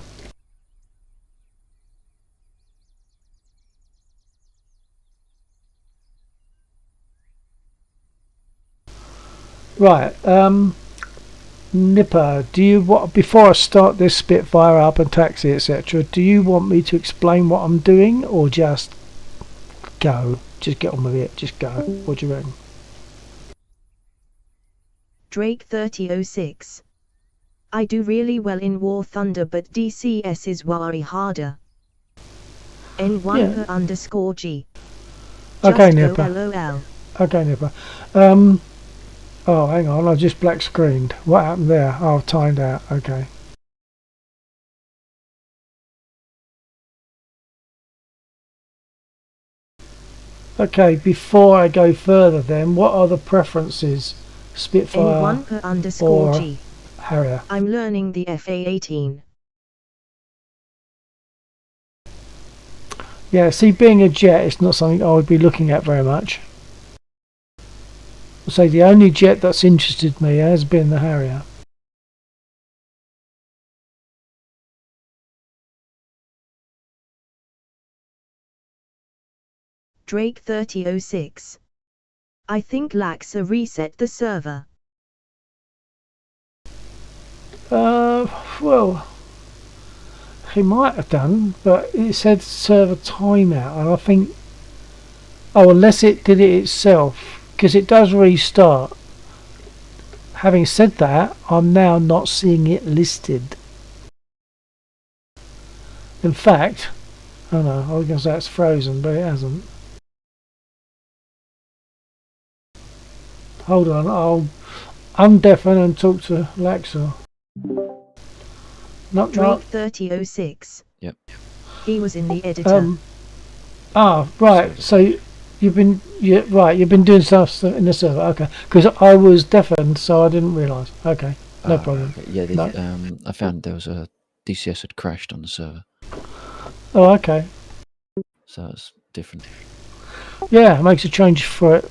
Speaker 1: Right, Nipper, do you before I start this Spitfire up and taxi, etc., do you want me to explain what I'm doing, or just go? Just get on with it, just go. What do you reckon?
Speaker 4: Drake 3006. I do really well in War Thunder, but DCS is worry harder. N1
Speaker 1: Yeah.
Speaker 4: per underscore G.
Speaker 1: Okay,
Speaker 4: Just go
Speaker 1: Nipper.
Speaker 4: LOL.
Speaker 1: Okay, Nipper. Oh, hang on, I just black screened. What happened there? Oh, timed out. Okay. Okay, before I go further then, what are the preferences? Spitfire
Speaker 4: N1 per underscore
Speaker 1: or
Speaker 4: G.
Speaker 1: Harrier?
Speaker 4: I'm learning the FA-18.
Speaker 1: Yeah, see, being a jet is not something I would be looking at very much. So the only jet that's interested me has been the Harrier.
Speaker 4: Drake 3006. I think Laxa reset the server.
Speaker 1: Well, he might have done, but it said server timeout, and I think, oh, unless it did it itself, because it does restart. Having said that, I'm now not seeing it listed. In fact, oh no, I was going to say it's frozen, but it hasn't. Hold on, I'll undeafen and talk to Laxor. Not
Speaker 4: Drake 3006.
Speaker 6: Yep.
Speaker 4: He was in the editor.
Speaker 1: Right. So you've been doing stuff in the server. Okay. Because I was deafened, so I didn't realise. Okay. No problem.
Speaker 6: Okay. Yeah,
Speaker 1: No.
Speaker 6: I found there was a DCS had crashed on the server,
Speaker 1: Oh, okay.
Speaker 6: so it's different.
Speaker 1: Yeah, it makes a change for it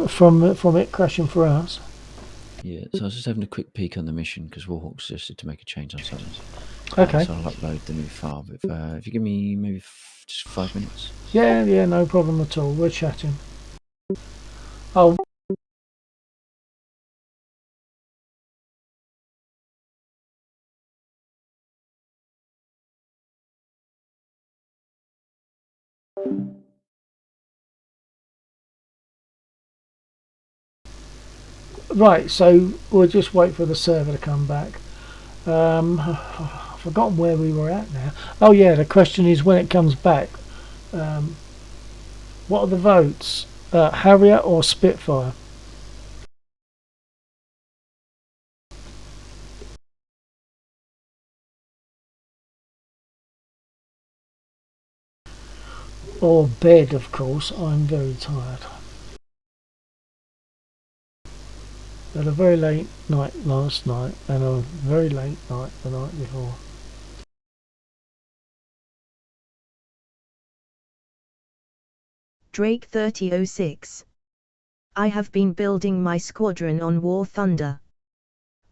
Speaker 1: from it crashing for us.
Speaker 6: Yeah, so I was just having a quick peek on the mission because Warhawk suggested to make a change on something.
Speaker 1: Okay.
Speaker 6: So I'll upload the new file. But if you give me maybe just 5 minutes.
Speaker 1: Yeah, no problem at all. We're chatting. Oh. Right, so we'll just wait for the server to come back. I've forgotten where we were at now. Oh yeah, the question is when it comes back, what are the votes? Harrier or Spitfire? Or bed, of course. I'm very tired. Had a very late night last night and a very late night the night before.
Speaker 4: Drake 3006. I have been building my squadron on War Thunder.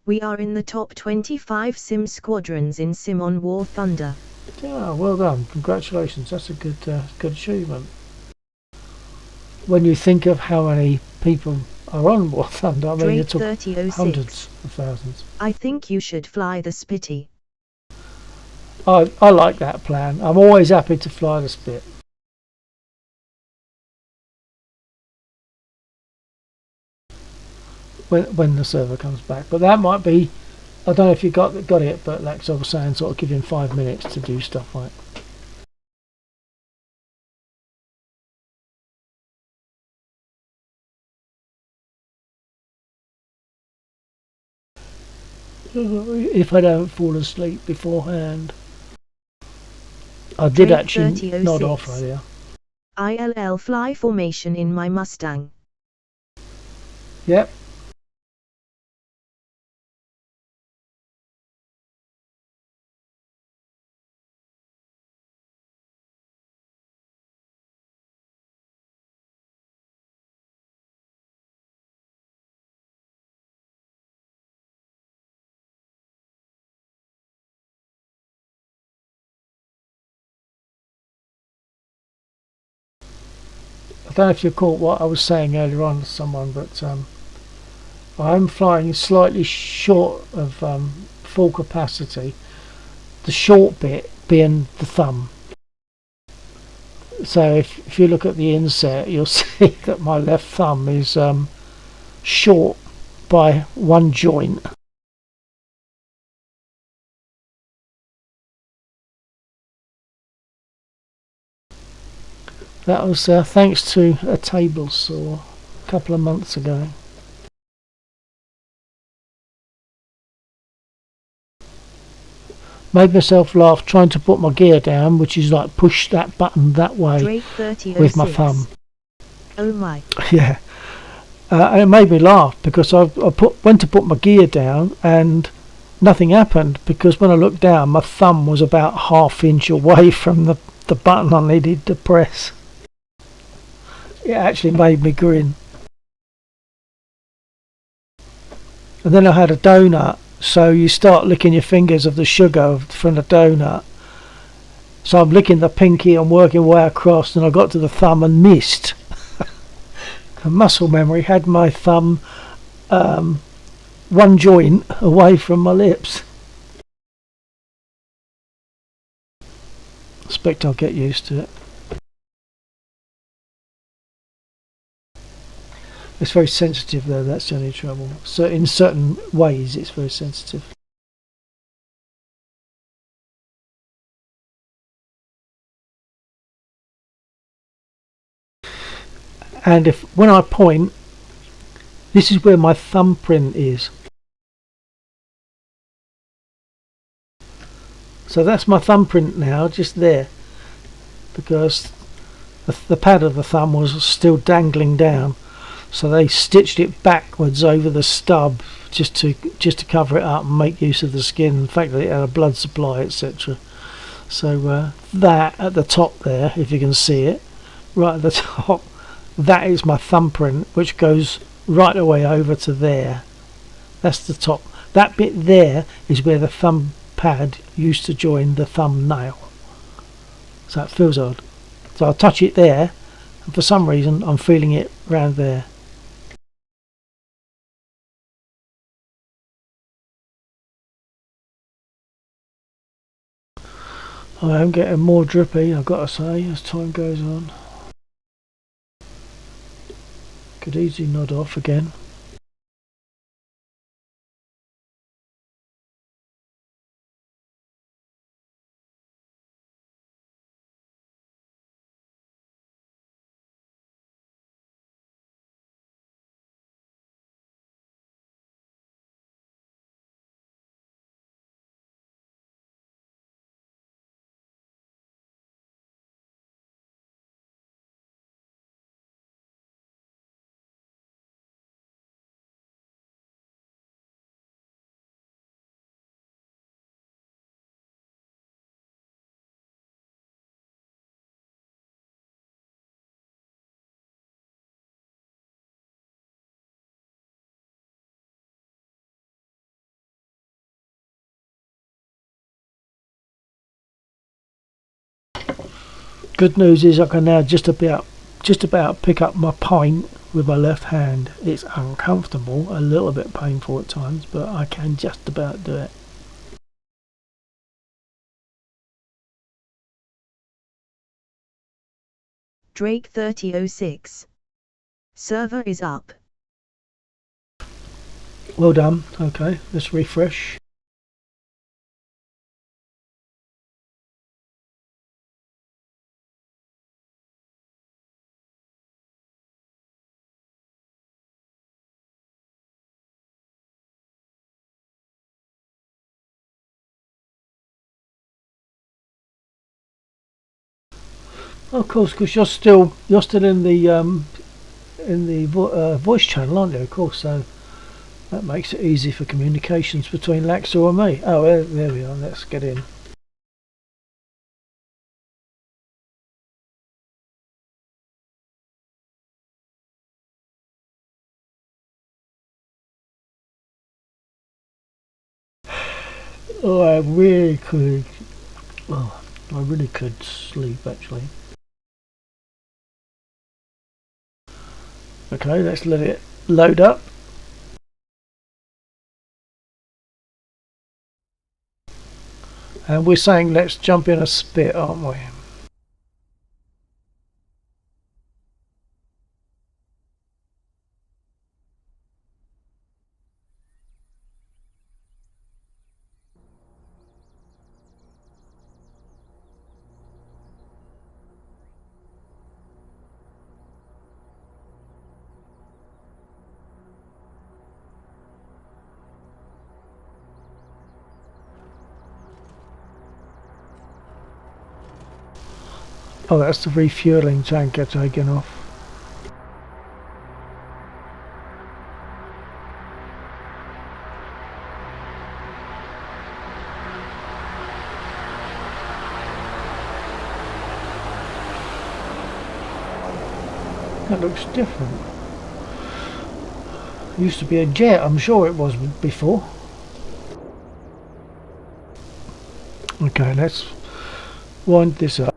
Speaker 4: We are in the top 25 sim squadrons in sim on War Thunder.
Speaker 1: Yeah, well done. Congratulations. That's a good achievement. When you think of how many people are on War Thunder, I mean,
Speaker 4: Drake
Speaker 1: it's
Speaker 4: 3006.
Speaker 1: hundreds of thousands.
Speaker 4: I think you should fly the Spitty.
Speaker 1: I like that plan. I'm always happy to fly the Spit. When the server comes back, but that might be, I don't know if you got it, but like I was saying, sort of give him 5 minutes to do stuff like. If I don't fall asleep beforehand. I did
Speaker 4: Drake
Speaker 1: actually nod
Speaker 4: 3006.
Speaker 1: off earlier.
Speaker 4: ILL fly formation in my Mustang.
Speaker 1: Yep. I don't know if you caught what I was saying earlier on to someone, but I'm flying slightly short of full capacity. The short bit being the thumb. So if you look at the inset, you'll see that my left thumb is short by one joint. That was thanks to a table saw a couple of months ago. Made myself laugh trying to put my gear down, which is like push that button that way
Speaker 4: Drake 3006.
Speaker 1: with my thumb.
Speaker 4: Oh my.
Speaker 1: Yeah. And it made me laugh because I went to put my gear down and nothing happened, because when I looked down my thumb was about ½ inch away from the button I needed to press. It actually made me grin. And then I had a donut, so you start licking your fingers of the sugar from the donut. So I'm licking the pinky and working way across, and I got to the thumb and missed. A muscle memory had my thumb one joint away from my lips. Expect I'll get used to it. It's very sensitive though, that's the only trouble. So in certain ways it's very sensitive. And when I point, this is where my thumbprint is. So that's my thumbprint now, just there, because the pad of the thumb was still dangling down, so they stitched it backwards over the stub just to cover it up and make use of the skin, the fact that it had a blood supply, etc. So that at the top there, if you can see it, right at the top, that is my thumbprint, which goes right away over to there. That's the top. That bit there is where the thumb pad used to join the thumbnail. So it feels odd. So I'll touch it there, and for some reason I'm feeling it round there. I am getting more drippy, I've got to say, as time goes on. Could easily nod off again. Good news is I can now just about pick up my pint with my left hand. It's uncomfortable, a little bit painful at times, but I can just about do it.
Speaker 4: Drake 3006. Server is up.
Speaker 1: Well done. Okay, let's refresh. Of course, because you're still in the voice channel, aren't you? Of course, so that makes it easy for communications between Laxo and me. Oh, there we are. Let's get in. Oh, I really could. Oh, I really could sleep actually. Okay, let's let it load up. And we're saying let's jump in a spit, aren't we? Oh, that's the refueling tanker taken off. That looks different. It used to be a jet, I'm sure it was before. Okay, let's wind this up.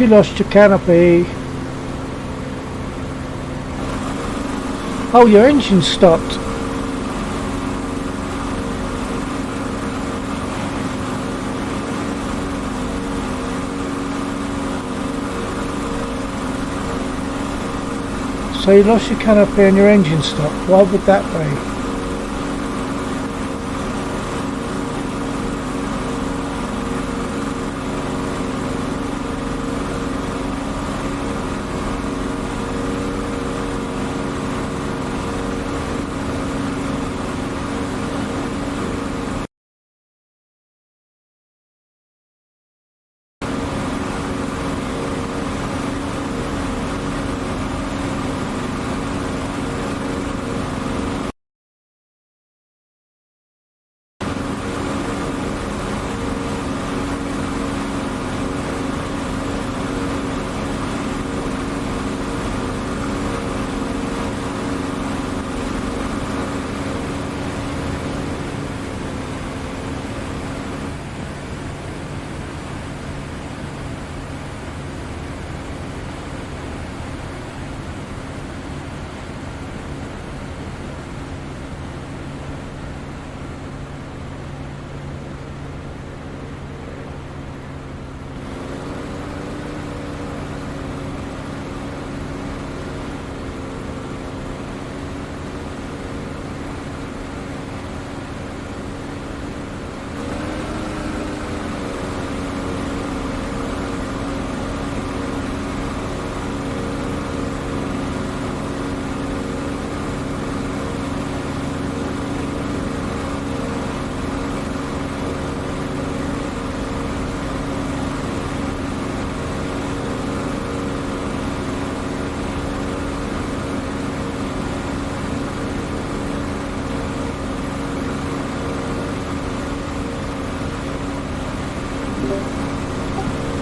Speaker 1: you lost your canopy. Oh, your engine stopped. So you lost your canopy and your engine stopped. Why would that be?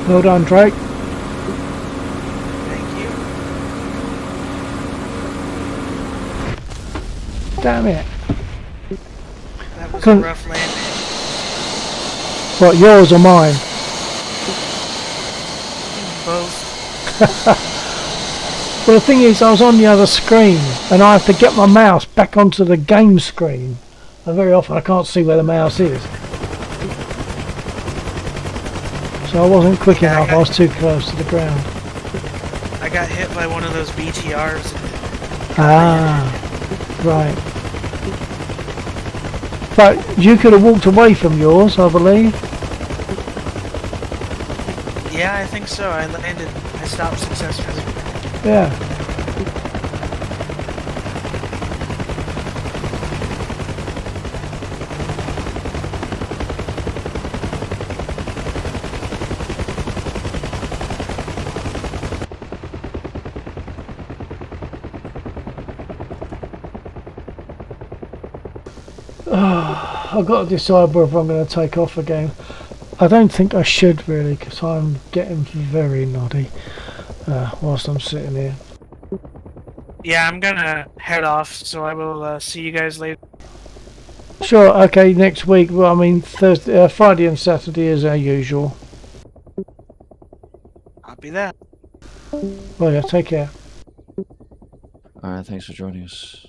Speaker 1: Well done, Drake.
Speaker 8: Thank you.
Speaker 1: Damn it.
Speaker 8: That was a
Speaker 1: Couldn't-
Speaker 8: rough landing.
Speaker 1: What, yours or mine?
Speaker 8: Both.
Speaker 1: Well, the thing is, I was on the other screen, and I have to get my mouse back onto the game screen. And very often I can't see where the mouse is. So I wasn't quick
Speaker 8: Yeah, I
Speaker 1: enough, I
Speaker 8: got-
Speaker 1: was too close to the ground.
Speaker 8: I got hit by one of those BTRs.
Speaker 1: Ah, right. But you could have walked away from yours, I believe.
Speaker 8: Yeah, I think so. I landed. I stopped successfully.
Speaker 1: Yeah. I've got to decide whether I'm going to take off again. I don't think I should really, because I'm getting very noddy whilst I'm sitting here.
Speaker 8: Yeah, I'm gonna head off, so I will see you guys later.
Speaker 1: Sure, okay, next week. Well, I mean, Thursday, Friday and Saturday as our usual.
Speaker 8: I'll be there.
Speaker 1: Well, yeah, take care.
Speaker 6: Alright, thanks for joining us.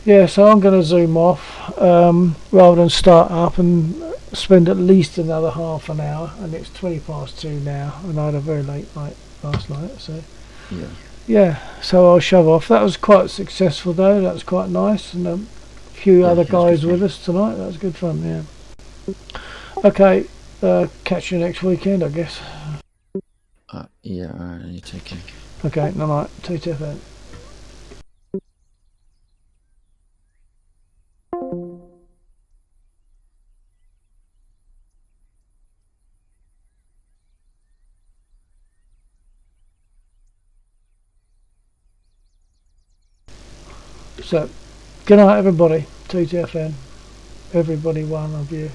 Speaker 1: Yeah, so I'm going to zoom off rather than start up and spend at least another half an hour. And it's 20 past 2 now, and I had a very late night last night, so
Speaker 6: Yeah.
Speaker 1: yeah, so I'll shove off. That was quite successful though, that was quite nice, and a few
Speaker 6: Yeah,
Speaker 1: other
Speaker 6: that was
Speaker 1: guys
Speaker 6: good
Speaker 1: with
Speaker 6: fun.
Speaker 1: us tonight, that was good fun, yeah. Okay, catch you next weekend, I guess.
Speaker 6: Yeah, alright, you take care.
Speaker 1: Okay, no night, TTFN. So, good night everybody, TTFN. Everybody, one of you.